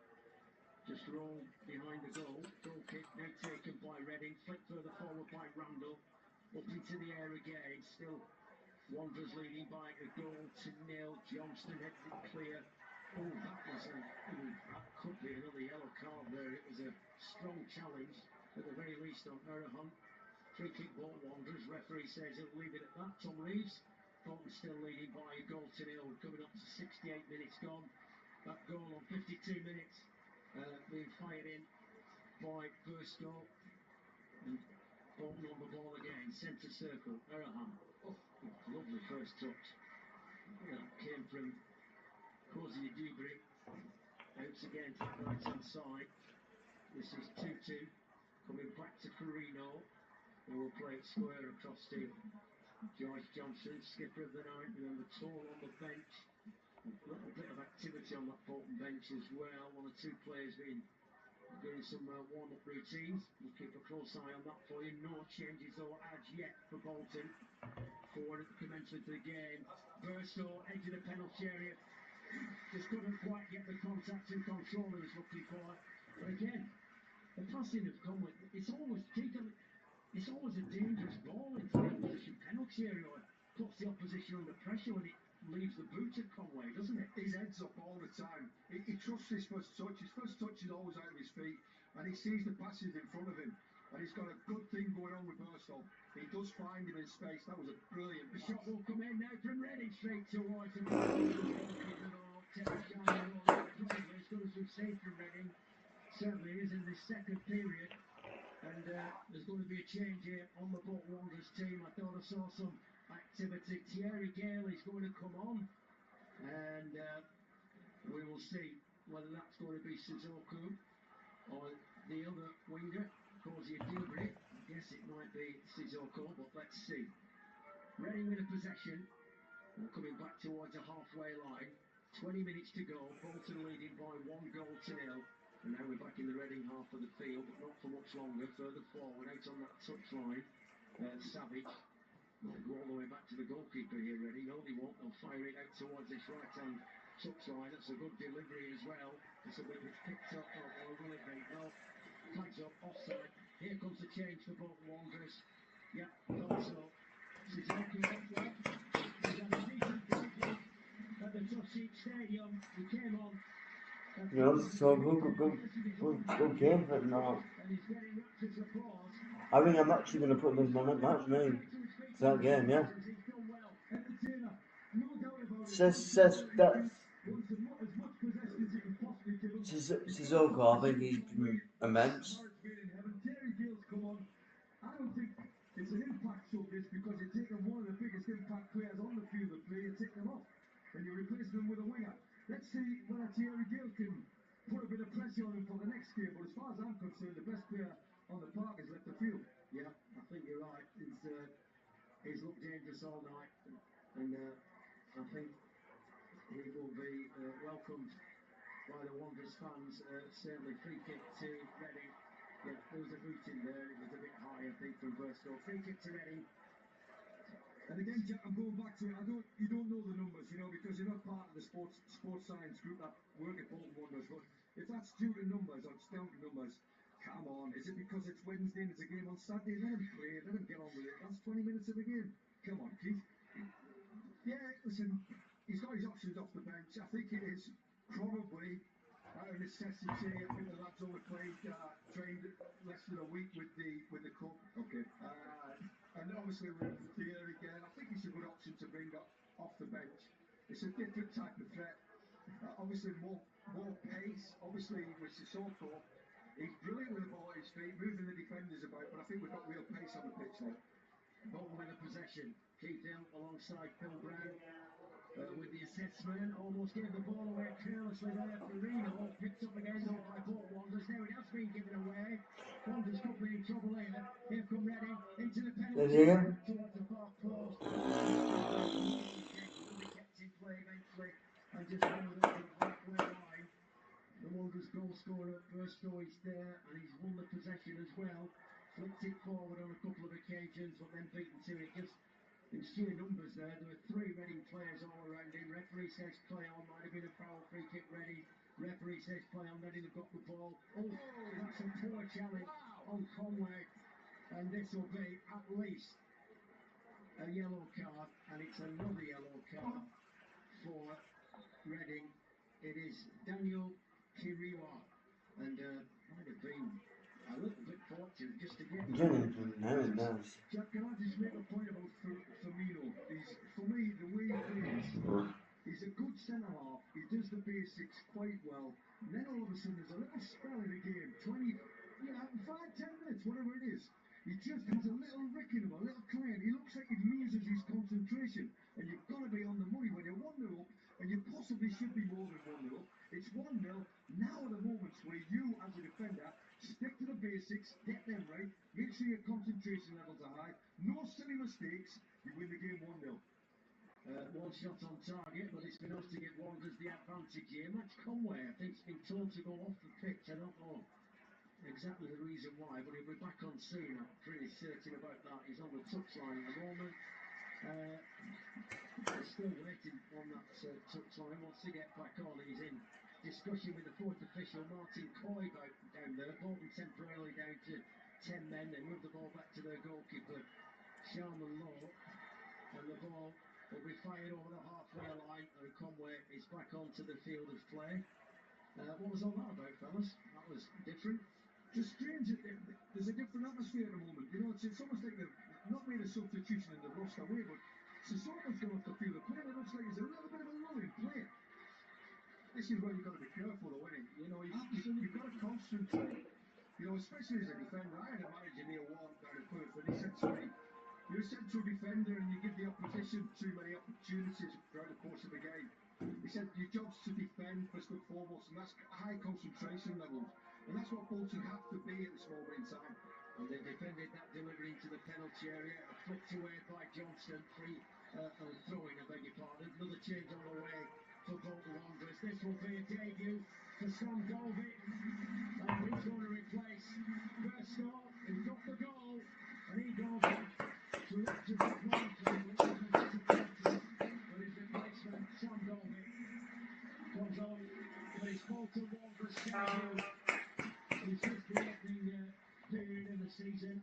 B: Just rolled behind the goal. Goal kick now taken by Reading. Flicked further forward by Randall. Up into the air again. Still Wanderers leading by a goal to nil. Johnston heads it clear. Oh, that could be another yellow card there. It was a strong challenge, at the very least, on Erhunt. Free kick Bolton Wanderers. Referee says he'll leave it at that. Tom Reeves. Bolton still leading by a goal to nil. We're coming up to 68 minutes gone. That goal on 52 minutes. Being fired in by Burstow, and Bolton on the ball again, centre circle, Erham. Oh, lovely first touch. That came from Cozy Dubry. Out again to the right hand side. This is 2-2. Coming back to Carino, who will play it square across to Joyce Johnson, skipper of the night. Remember, Tall on the bench. A little bit of activity on that Bolton bench as well. One or two players being doing some warm-up routines. We'll keep a close eye on that for you. No changes though as yet for Bolton. Forward at the commencement of the game. Burstow, edge of the penalty area. Just couldn't quite get the contact and control he was looking for. But again, the passing of Conway, it's always a dangerous ball into the opposition penalty area. Puts the opposition under pressure when it leaves the boot of Conway, doesn't it?
C: His head's up all the time. He trusts his first touch. His first touch is always out of his feet, and he sees the passes in front of him. And he's got a good thing going on with Burstow. He does find him in space. That was a brilliant
B: The
C: pass.
B: shot will come in now from Reading straight towards him. As good as we've seen from Reading, certainly is in the second period. And there's going to be a change here on the Bolton Wanderers team. I thought I saw some activity. Thierry Gale is going to come on, and we will see whether that's going to be Sissoko or the other winger, Cozy Dubry. I guess it might be Sissoko, but let's see. Reading with a possession. We're coming back towards a halfway line. 20 minutes to go. Bolton leading by 1-0. And now we're back in the Reading half of the field, but not for much longer. Further forward, out on that touchline. Savage will go all the way back to the goalkeeper here, Reading. No, they won't. They'll fire it out towards this right-hand touchline. That's a good delivery as well. This will be picked up. Or will it be? No. Flags up, offside. Here comes the change for Bolton Wanderers. Yeah, thought so. Sissoko, well, he's had a decent debut at the Touchseat Stadium. He came on.
A: No, so good game, but no.
B: And he's getting rapturous applause.
A: I think I'm actually going to put him in my match name for that game, yeah.
B: He's done well. Entertainer, no doubt about it.
A: Says that's
B: Wants as much possession as he can possibly
A: Sissoko, I think he's been immense.
B: I don't think it's an impact sub this because you're taking one of the biggest impact players on the field of play, you take them off and you replace them with a winger. Let's see whether Thierry Gill can put a bit of pressure on him for the next game. But as far as I'm concerned, the best player on the park has left the field. Yeah, I think you're right. He's looked dangerous all night, and I think he will be welcomed by the Wanderers fans. Certainly, free kick to Reading. Yeah, there was a boot in there. It was a bit high, I think, from Burstow. Free kick to Reading. And again, Jack, I'm going back to it. You don't know the numbers, because you're not part of the sports science group that work at Bolton Wanderers. But if that's due to numbers or it's down to numbers, come on. Is it because it's Wednesday and it's a game on Saturday? Let him play. Let him get on with it. That's 20 minutes of the game. Come on, Keith. Yeah, listen, he's got his options off the bench. I think it is probably out of necessity. I think the lads only trained less than a week with the cup. Okay. And obviously with Thierry again, I think it's a good option to bring off the bench. It's a different type of threat. Obviously more pace. Obviously with Sissoko, he's brilliant with the ball at his feet, moving the defenders about. But I think we've got real pace on the pitch now. Bolton with the possession. Keith Hill alongside Phil Brown. With the assessment, almost gave the ball away carelessly there for Reno. Picked up again though by Bolton Wanderers. Now it has been given away. Wanderers could be in trouble here. Here come Reading into the penalty towards the far post. Will be kept in play eventually and just rolled over the halfway line. The Wanderers goal scorer Burstow is there and he's won the possession as well. Flicked it forward on a couple of occasions, but then beaten to it. Just in sheer numbers there were 3 Reading players all around him. Referee says play on, might have been a foul, free kick Reading. Referee says play on, Reading have got the ball. Oh, that's a poor challenge on Conway. And this will be at least a yellow card, and it's another yellow card for Reading. It is Daniel Kiriwa, and might have been a little bit fortunate just to get
A: Jack,
B: can I just make a point about Firmino? For me, the way he plays, he's a good centre-half. He does the basics quite well. And then all of a sudden, there's a little spell in the game, 5-10 minutes, whatever it is. He just has a little rick in him, a little claim. He looks like he loses his concentration. And you've got to be on the money when you're 1-0 up, and you possibly should be more than 1-0. It's 1-0. Now are the moments where you, as a defender, stick to the basics, get them right, make sure your concentration levels are high, no silly mistakes, you win the game 1-0. One shot on target, but it's been enough to give Wanderers the advantage here. Max Conway, I think, has been told to go off the pitch. I don't know exactly the reason why, but he'll be back on scene. I'm pretty certain about that. He's on the touchline at the moment. He's still waiting on that touchline. Wants to get back on. He's in discussion with the fourth official, Martin Coy, down there. Bolton temporarily down to 10 men. They move the ball back to their goalkeeper, Sharman Law. And the ball will be fired over the halfway line. And Conway is back onto the field of play. What was all that about, fellas? That was different. Just strange. There's a different atmosphere at the moment. It's almost like they've not made a substitution and they've lost their way, but Sissoko's gone off the field of play. It looks like there's a little bit of a lull in play. This is where you've got to be careful, though, isn't it? You've got to concentrate. Especially as a defender. I had a manager, Neil Warren, down at Perth, and he said to me, you're a central defender and you give the opposition too many opportunities throughout the course of the game. He said your job's to defend first and foremost, and that's high concentration levels. And that's what Bolton have to be at this moment in time. And they defended that delivery into the penalty area, flicked away by Johnston, throwing, I beg your pardon. Another change on the way for Bolton Wanderers. This will be a debut for Sam Dolby. And he's going to replace Burstow, who got the goal, and he goes off to represent Warrington, but his replacement, Sam Dolby, comes on for his Bolton Wanderers debut. He's just the opening period in the season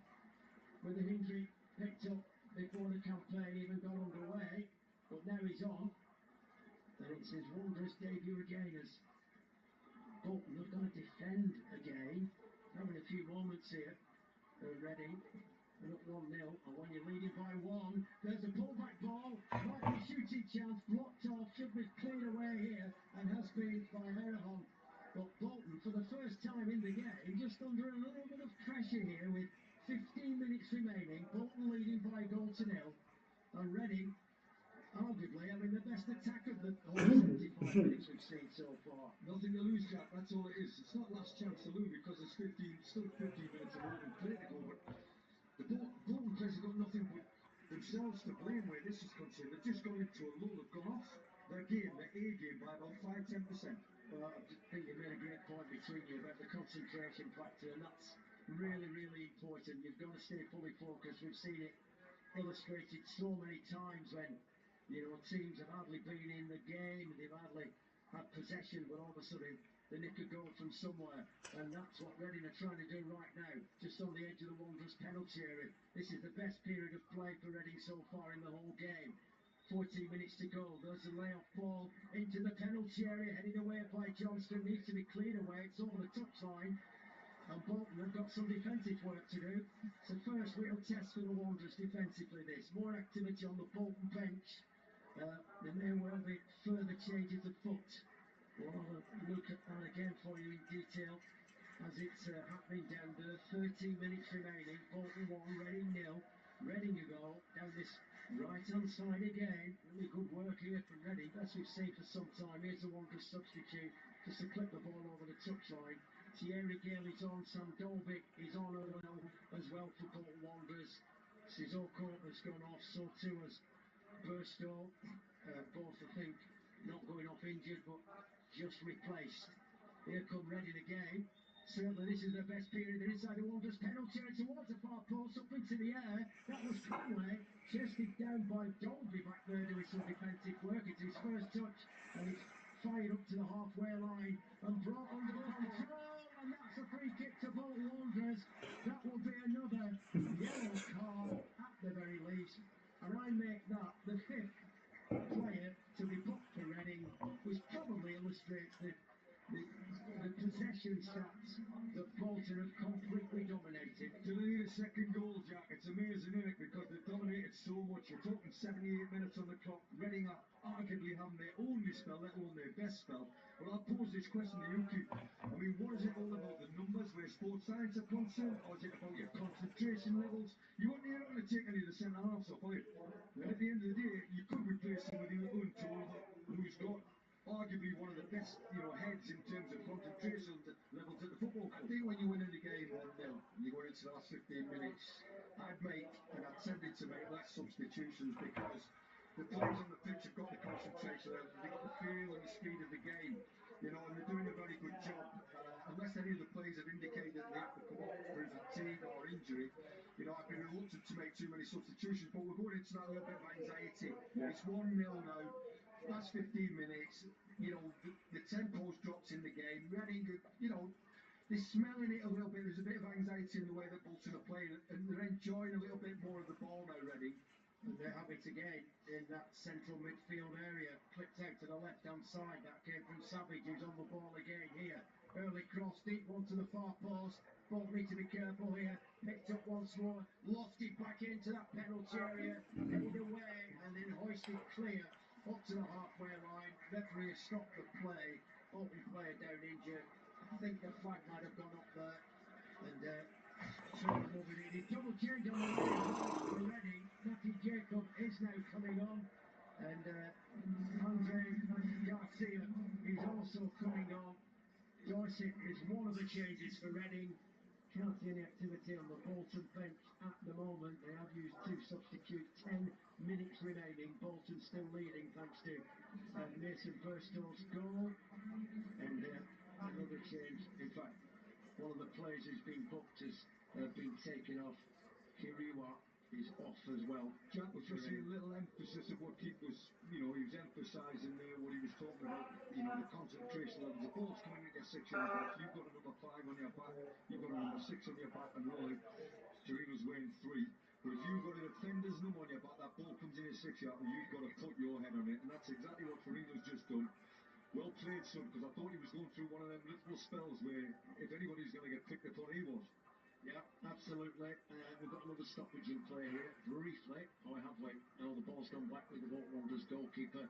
B: with an injury picked up before the campaign even got underway, but now he's on, and it's his Wanderers debut again as Bolton have got to defend again. Having a few moments here for Reading. They're up 1-0, and when you're leading by 1, there's a pullback ball. Might be a shooting chance, blocked off, should be cleared away here, and has been by Erehon. But Bolton, for the first time in the game, just under a little bit of pressure here with 15 minutes remaining. Bolton leading by a goal to nil. And Reading, arguably, having the best attack of the whole 75 minutes we've seen so far.
C: Nothing to lose, Jack. That's all it is. It's not last chance to lose because there's still 15 minutes of open play to go. But the Bolton players have got nothing but themselves to blame where this is concerned. They've just gone into a lull. They've gone off their game, their A game, by about 5-10%.
B: Well, I think you made a great point between you about the concentration factor, and that's really, really important. You've got to stay fully focused. We've seen it illustrated so many times when, teams have hardly been in the game, they've hardly had possession, but all of a sudden they nick a goal from somewhere, and that's what Reading are trying to do right now, just on the edge of the Wanderers penalty area. This is the best period of play for Reading so far in the whole game. 14 minutes to go. There's a layoff ball into the penalty area, headed away by Johnston. Needs to be cleared away. It's over the touchline. And Bolton have got some defensive work to do. It's the first real test for the Wanderers defensively, this. More activity on the Bolton bench. There may well be further changes afoot. We'll have a look at that again for you in detail as it's happening down there. 13 minutes remaining. Bolton 1, Reading 0. Reading a goal down this right-hand side again. Really good work here from Reading, as we've seen for some time. Here's the Wanderers substitute, just to clip the ball over the touchline. Thierry Gale is on, Sam Dolby is on as well for Bolton Wanderers. Sissoko has gone off, so too has Burstow. Both, I think, not going off injured, but just replaced. Here come Reading again. Certainly this is the best period. They're inside the Wanderers penalty area towards the far post, up into the air. That was Conway, chested down by Dolby back there doing some defensive work. It's his first touch, and it's fired up to the halfway line and brought under control, and that's a free kick to Bolton Wanderers. That will be another yellow card at the very least, and I make that the fifth player to be booked for Reading, which probably illustrates the possession stats that Bolton have completely dominated.
C: Do they need a second goal, Jack? It's amazing, isn't it? Because they've dominated so much. You're talking 78 minutes on the clock. Reading are arguably having their only spell, let alone their best spell. Well, I'll pose this question to you, Keith. I mean, what is it all about? The numbers where sports science are concerned, or is it about your concentration levels? You're not going to take any of the centre halves off, are you? And at the end of the day, you could replace him with Untold, who's got arguably one of the best, heads in terms of concentration levels at the football club. I think when you win in the game 1-0, you go into the last 15 minutes, I'd make, and I've tended to make less substitutions because the players on the pitch have got the concentration levels, they've got the feel and the speed of the game, and they're doing a very good job. Unless any of the players have indicated that they have to come off through fatigue or injury, I've been reluctant to make too many substitutions, but we're going into that little bit of anxiety. It's 1-0 now. Last 15 minutes, the tempo's dropped in the game. Reading, they're smelling it a little bit. There's a bit of anxiety in the way that Bolton are playing, and they're enjoying a little bit more of the ball now, Reading.
B: And they have it again in that central midfield area. Clipped out to the left-hand side. That came from Savage, who's on the ball again here. Early cross, deep one to the far post. Both need to be careful here. Picked up once more. Lofted back into that penalty area. Headed away and then hoisted clear up to the halfway line. Referee has stopped the play. Bolton player down injured. I think the flag might have gone up there. And Trevor moving in. He's double change on the right for Reading. Matty Jacob is now coming on. And Andre Garcia is also coming on. Dorset is one of the changes for Reading. Can't see any activity on the Bolton bench at the moment. They have used two substitutes. 10 minutes remaining. Bolton still leading thanks to Mason Burstow's goal. And another change. In fact, one of the players who's been booked has been taken off. Kiriwa is off as well.
C: Jack was just seeing a little emphasis of what Keith was, he was emphasising there, what he was talking about, the concentration levels. The ball's coming into 6 yard box, you've got a number 5 on your back, you've got a number 6 on your back and rolling. Torino's wearing 3. But if you've got a defender's number on your back, that ball comes in your 6 yard and you've got to put your head on it. And that's exactly what Torino's just done. Well played, son, because I thought he was going through one of them little spells where if anybody's going to get picked upon, he was.
B: Yeah, absolutely. We've got another stoppage in play here, briefly. Oh, have we? No, the ball's gone back with the Bolton Wanderers goalkeeper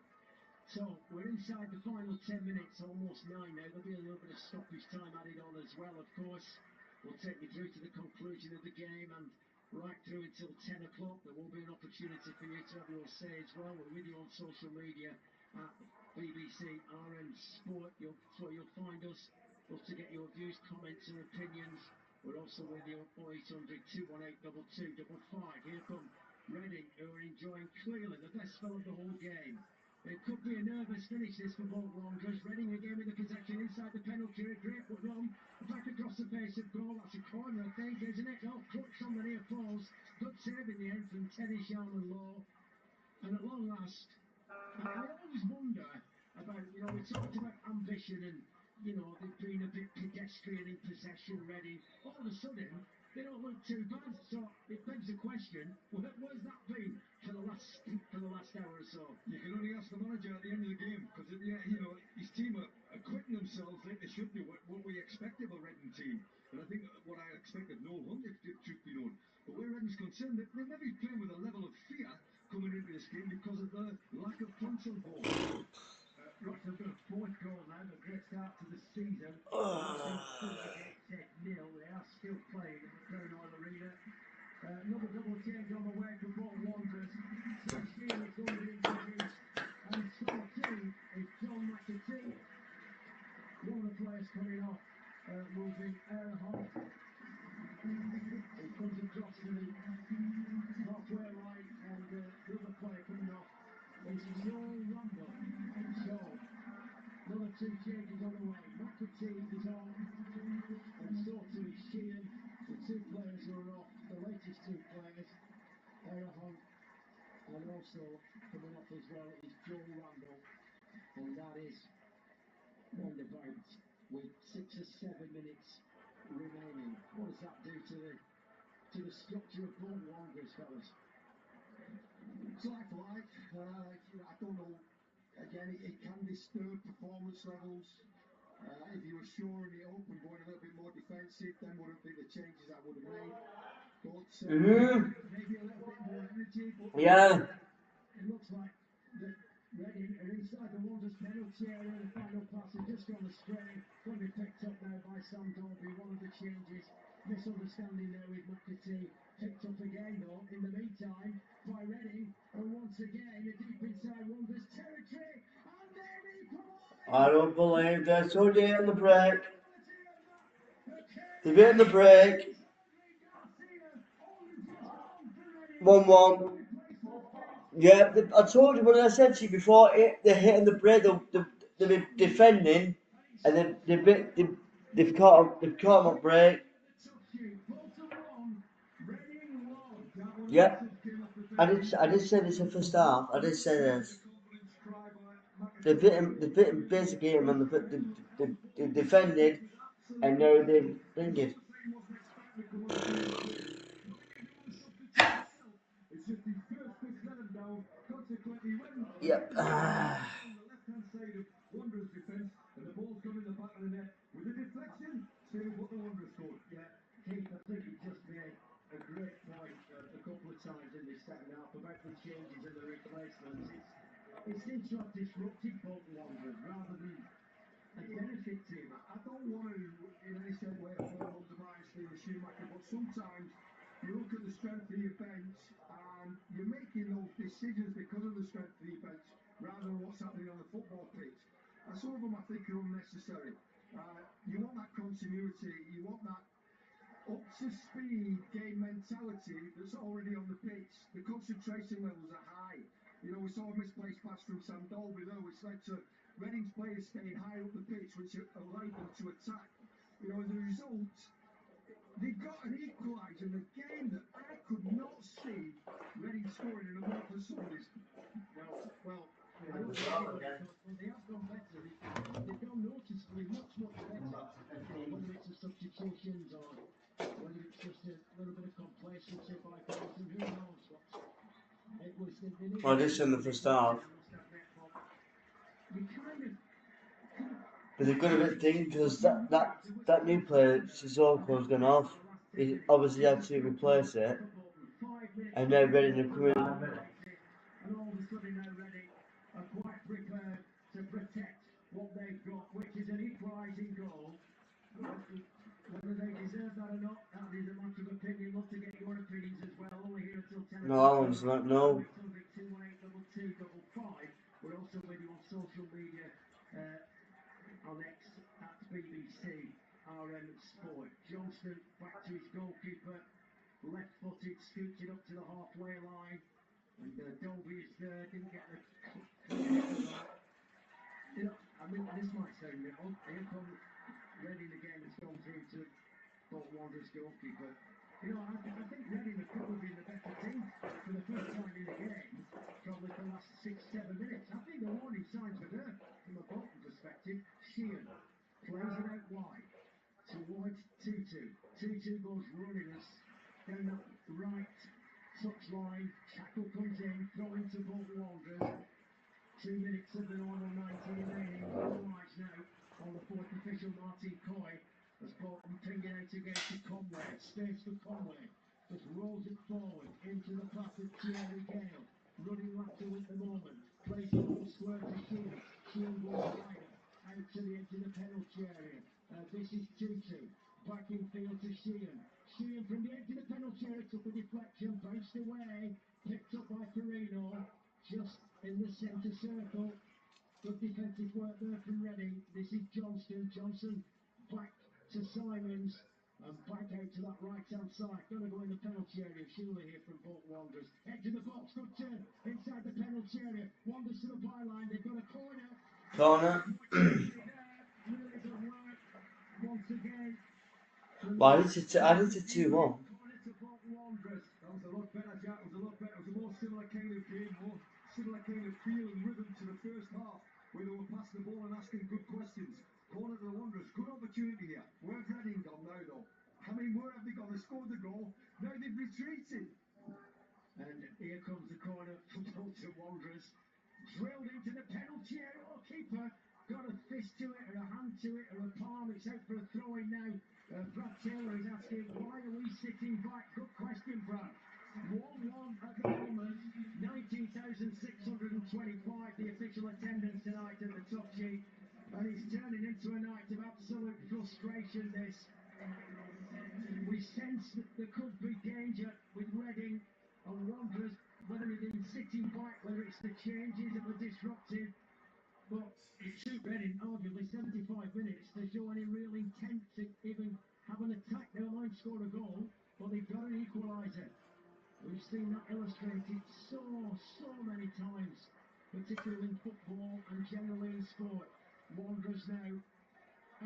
B: So we're inside the final 10 minutes, almost 9 now. There'll be a little bit of stoppage time added on as well, of course. We'll take you through to the conclusion of the game and right through until 10 o'clock. There will be an opportunity for you to have your say as well. We're with you on social media at BBC RM Sport. That's where you'll find us. Love to get your views, comments and opinions. We're also with you at 0800 218 2255. Here come Reading, who are enjoying clearly the best spell of the whole game. It could be a nervous finish this for both Wanderers. Reading again with the possession inside the penalty area. Great put on. Back across the face of goal. That's a corner, I think, isn't it? No, clutch on the near post. Good save in the end from Teddy Sharman Law. And at long last, I always wonder about, we talked about ambition and, they've been a bit pedestrian in possession, Reading. All of a sudden, they don't look too bad. So it begs the question, where's that been for the last hour or so?
C: You can only ask the manager at the end of the game, because his team are acquitting themselves like they should do, what we expect of a Reading team. And I think what I expected, no one, if truth be known. But where Reading's concerned, they're maybe playing with a level of fear coming into this game because of the lack of punch on board.
B: Right, they've got a fourth goal now, a great start to the season. Against 0. They are still playing at Crown Oil Arena. Another double change on the way for both Wanderers. Sam Steele is going to be introduced. And score 2 is John McAtee. One of the players coming off will be Erhard. He comes across to the halfway line, and the other player coming off is Joel Rundle. So, another 2 changes on the way. McAtee is on, and so too is Sheehan. The 2 players who are off, the latest 2 players, Erhard, and also coming off as well is Joel Rundle, and that is roundabout with 6 or 7 minutes remaining. What does that do to the structure of both Wanderers, fellas?
C: It's like life. I don't know. Again, it can disturb performance levels. If you were shoring it up and going a little bit more defensive, then would have been the changes I would have made. But maybe a little bit more energy. But
A: Yeah.
B: It looks like that Reading are inside the Wanderers penalty area. The final pass has just gone astray. Going to be picked up now by Sam Dolby. One of the changes. Misunderstanding there with McAtee. Picked up again though, in the meantime, by Reading. And once again, a deep inside Wanderers territory. And there equalise!
A: I don't believe they're so dead on the break. They've hit the break. 1-1. Yeah, I told you when I said to you before, they're hitting the break. They've been defending, and they've caught them on break. Yeah, I did say this in the first half. I did say this. They've bitten basically him, and they defended, and now they've bringed. Yep.
C: on the left-hand side of Wanderers' defence, and the ball's gone in the back of the net with a deflection. Still, what the Wanderers scored.
B: Yeah, Keith, I think you just made a great point a couple of times in this second half about the changes and the replacements. It seems to have disrupted both Wanderers rather than a benefit to them.
C: I don't want to, in any shape, way, or form, undermine Stephen Schumacher, but sometimes you look at the strength of your bench and you're making those decisions because of the strength of your bench rather than what's happening on the football pitch. And some of them I think are unnecessary. You want that continuity, you want that up to speed game mentality that's already on the pitch. The concentration levels are high. We saw a misplaced pass from Sam Dolby there, which led to Reading's players staying high up the pitch, which allowed them to attack. As a result, they got an equaliser in a game that I could not see Reading scoring in a more for Sundays.
B: No, well, they have gone better. They've gone noticeably much better. Whether it's the substitutions or whether it's just a little bit of complacency by Bolton, who knows? But it was
A: Well, this in the first half.
B: You kind of.
A: But they've got a bit thing because that new player, Sissoko's gone off. He obviously had to replace it, and now Reading are coming.
B: And all of a sudden now Reading are quite prepared protect what they've got, which is an equalising goal. Whether they deserve that or not, that is a matter of opinion. Love to get your opinions as well. Only here until 10
A: No,
B: o'clock.
A: Alan's not. No.
B: 2182255. We're also with you on social media, on X at BBC RM Sport. Johnston back to his goalkeeper, left-footed, scoots it up to the halfway line, and Dolby is there. Didn't get the. You know, I mean, this might sound little. Here comes Reading again. Has gone through to Bolton Wanderers goalkeeper. You know, I think Reading have probably been the better team for the first time in the game, probably for the last 6-7 minutes. I think the warning signs were there from a Bolton perspective. Sheehan plays it out wide towards Tutu. Tutu goes running us down that right touchline. Shackle comes in, throw into Bolton Wanderers. 2 minutes of the normal 90 remaining. All eyes now on the fourth official, Martin Coy, as Bolton ping it out against to Conway. Space for Conway. Just rolls it forward into the path of Thierry Gale. Running lateral at the moment. Plays the ball square to Sheehan. Sheehan goes wider. Out to the edge of the penalty area. This is Tutu. Back in field to Sheehan. Sheehan from the edge of the penalty area took a deflection. Bounced away. Picked up by Perino. Just in the centre circle. Good defensive work there from Reading. This is Johnston. Johnson back to Simons. And back out to that right-hand side. Going to go in the penalty area. Surely here from Bolton Wanderers. Edge of the box. Good turn inside the penalty area. Wanderers to the byline. They've got a corner.
A: Corner.
B: Really good work. Once again.
A: Well, I did it 2-1.
B: Corner to Bolton Wanderers.
C: That was a lot better, Jack. It was a lot better. It was a more similar kind of game, more similar kind of feel and rhythm to the first half, where they were passing the ball and asking good questions. Corner to the Wanderers. Good opportunity here. Where's Reading gone now, though? I mean, where have they gone? They scored the goal. Now they've retreated.
B: And here comes the corner for Bolton Wanderers. Drilled into the penalty area. Oh, keeper got a fist to it, or a hand to it, or a palm. It's out for a throw-in now. Brad Taylor is asking, why are we sitting back? Good question, Brad. 1-1 at the moment. 19,625, the official attendance tonight at the top sheet. And it's turning into a night of absolute frustration, this. We sense that there could be danger with Reading and Wanderers, whether it's in sitting back, whether it's the changes that were disruptive. But it took Reading arguably 75 minutes to show any real intent to even have an attack. Never mind score a goal, but they've got an equaliser. We've seen that illustrated so many times, particularly in football and generally in sport. Wanderers now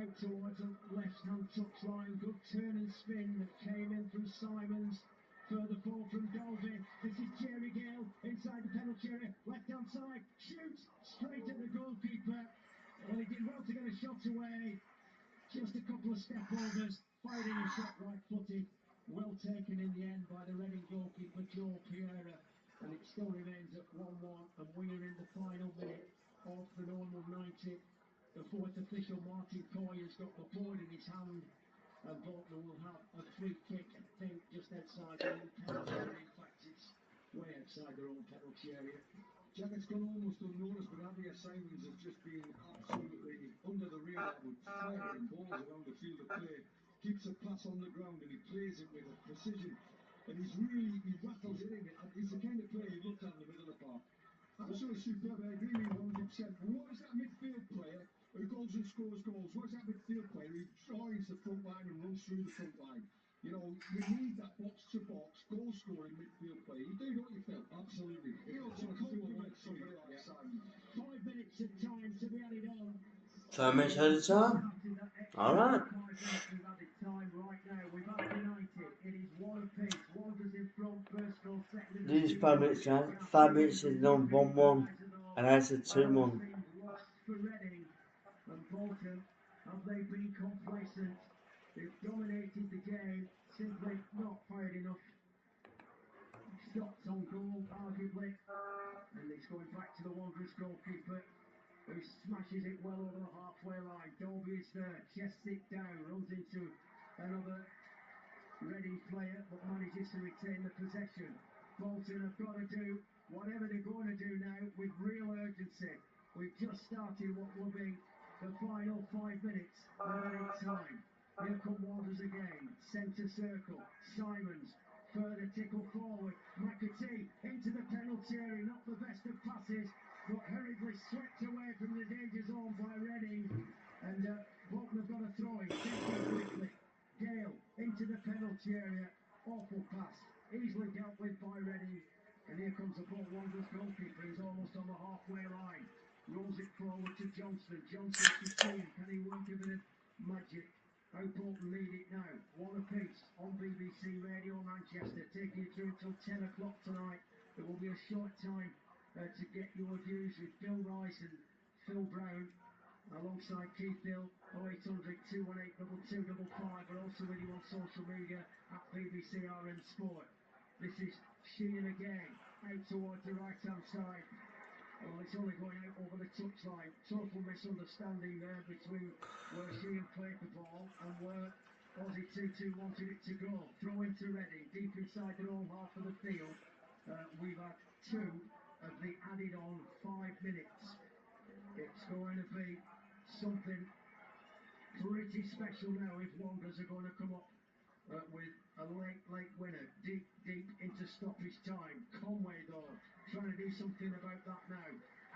B: out towards the left-hand touchline. Good turn and spin that came in from Simons. Further forward from Dolby. This is Thierry Gale inside the penalty area. Left-hand side. Shoots straight at the goalkeeper. Well, he did well to get a shot away. Just a couple of step overs. Fired in a shot right-footed. Well taken in the end by the Reading goalkeeper, Joe Piera. And it still remains at 1-1. And we are in the final minute of the normal 90. The fourth official, Martin Coy, has got the board in his hand, and Bolton will have a free kick, I think, just outside their own penalty area. In fact, it's way outside their own penalty area.
C: Jack, it's gone almost unnoticed, but Abia Simons has just been absolutely under the radar with firing balls around the field of play. Keeps a pass on the ground and he plays it with a precision. And he rattles it in. He's the kind of player you looked at in the middle of the park. Absolutely superb. I agree with you 100%. But what is that midfield player who goes and scores goals? What is that midfield player who joins the front line and runs through the front line? You know, you need that box-to-box, goal-scoring midfield player. You do, don't you, Phil? Absolutely. You know, to compliment somebody like Simon.
B: 5 minutes of time to be added on.
A: 5 minutes at a time. Alright.
B: 5 minutes of added time right now. We've had United. It is one apiece. Wanderers in front, first goal, second.
A: These 5 minutes, guys. 5 minutes is on 1-1. And I said 2-1.
B: Lost for Reading and Bolton. Have they been complacent? They've dominated the game, simply not fired enough shots on goal, arguably. And it's going back to the Wanderers goalkeeper, who smashes it well over the halfway line. Dolby is there, chests it down, runs into another Reading player, but manages to retain the possession. Bolton have got to do whatever they're going to do now with real urgency. We've just started what will be the final 5 minutes of added time. Here come Wanderers again. Centre circle. Simons. Further tickle forward. McAtee into the penalty area. Not the best of passes, but hurriedly swept away from the danger zone by Reading. And Bolton have got a throw in. Thinking quickly. Gale into the penalty area. Awful pass. Easily dealt with by Reading. And here comes the ball. Wanderers goalkeeper. He's almost on the halfway line. Rolls it forward to Johnston. Johnston to Sheehan. Can he work a bit of magic? How Bolton lead it now. One apiece on BBC Radio Manchester. Taking you through until 10 o'clock tonight. There will be a short time to get your views with Bill Rice and Phil Brown alongside Keith Bill. 0800 218 2255. We're also with you on social media at BBC RM Sport. This is Sheehan again. Out towards the right hand side. Well, it's only going out over the touchline. Total misunderstanding there between where Sheehan played the ball and where Aussie 2-2 wanted it to go. Throw into Reading, deep inside their own half of the field. We've had 2 of the added on 5 minutes. It's going to be something pretty special now if Wanderers are going to come up with a late winner, deep into stoppage time. Conway though, trying to do something about that now.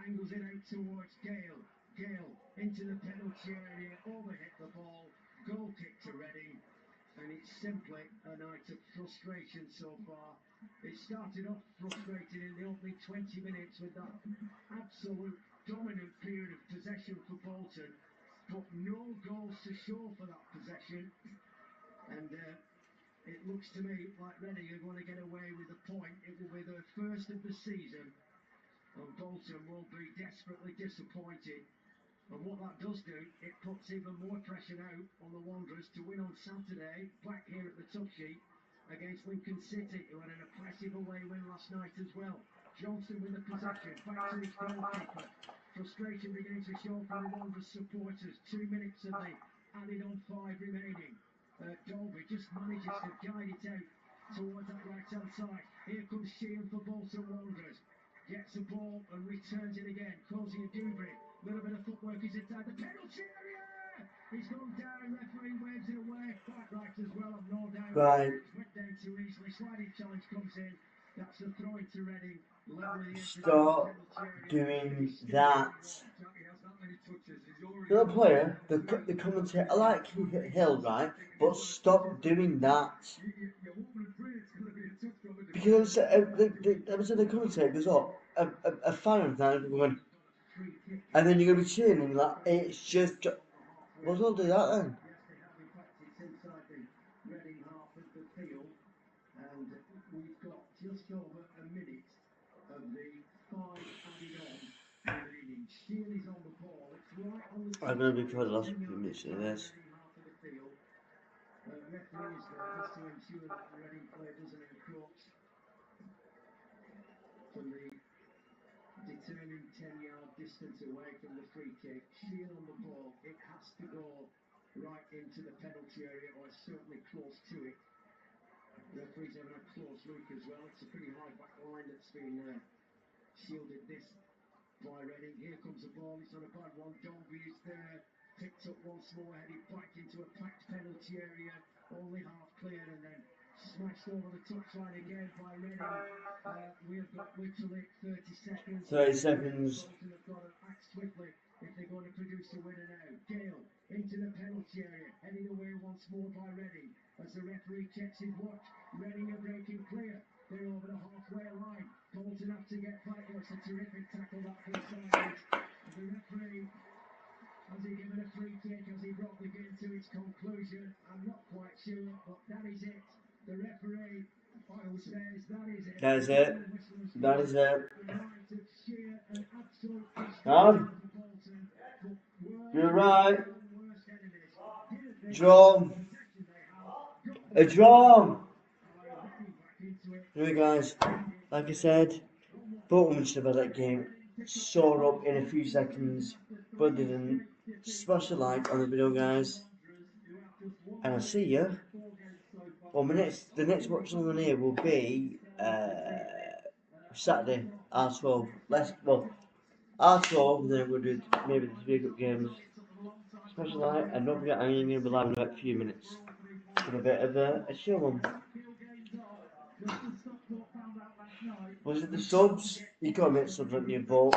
B: Angles it out towards Gale. Gale into the penalty area, overhit the ball, goal kick to Reading, and it's simply a night of frustration so far. It started off frustrated in the opening 20 minutes with that absolute dominant period of possession for Bolton, but no goals to show for that possession. And it looks to me like Reading are going to get away with a point. It will be their first of the season, and Bolton will be desperately disappointed. And what that does do, it puts even more pressure out on the Wanderers to win on Saturday, back here at the Tough Sheet, against Lincoln City, who had an impressive away win last night as well. Johnson with the possession, back to his goalkeeper. Frustration beginning to show from the Wanderers supporters. 2 minutes of the added on 5 remaining. Dolby just manages to guide it out towards that right hand side. Here comes Sheehan for Bolton Wanderers. Gets the ball and returns it again. Cozy and Dubry. Little bit of footwork is inside the penalty area. He's gone down. Referee waves it away. Quite right as well, I've no doubt.
A: Right.
B: Went down too easily. Sliding challenge comes in. That's the throw into Reading.
A: Stop doing that. The player, the commentator, I like Hill, right? But stop doing that. Because the commentator goes up, a fan now going, and then you're going to be cheering and like, it's just, well, don't do that then.
B: And we've got just over a minute of the 5 added on remaining. Sheehan is on the ball. It's right on the
A: I'm going to be for the last few minutes of this.
B: Referees there just to ensure that the Reading player doesn't encroach from the determined 10-yard distance away from the free kick. Sheehan on the ball. It has to go right into the penalty area, or certainly close to it. The referee's having a close look as well. It's a pretty high back line that's been shielded this by Reading. Here comes the ball. It's on a bad one. Dolby is there. Picked up once more, headed back into a packed penalty area. Only half cleared and then smashed over the touchline again by Reading. We have got literally 30 seconds.
A: 30 seconds.
B: Bolton have got to act swiftly if they're going to produce a winner now. Gale into the penalty area. Heading away once more by Reading. As the referee checks his watch, Reading are breaking clear. They're over the halfway line. Bolton have to get back. It's a terrific tackle that from Simons. The referee, has he given a free kick? Has he brought the game to its conclusion? I'm not quite sure, but that is it. The referee says that is it.
A: That is it. That is it.
B: The night of sheer and absolute
A: No.
B: destruction for Bolton. But
A: You're right.
B: worst enemies. Didn't they?
A: Draw. A draw. Anyway, guys, like I said, Bolton should have had that game soar up in a few seconds, but didn't. Smash a like on the video, guys, and I'll see you. Well, the next watch on here will be Saturday, R12. After all, then we'll do maybe the 3 good games. Special night, and don't forget I'm going to be live in about a few minutes. With a bit of a show on. Was it the subs? You gotta make subs on your boat.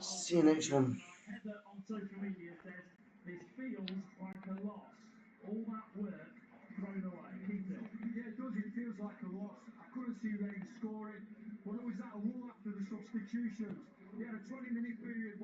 A: See you next one.
B: Heather on social media says this feels like a loss. All that work thrown away.
C: Yeah, it does. It feels like a loss. I couldn't see Reading scoring, but it was that lull after the substitutions. We had a 20-minute period.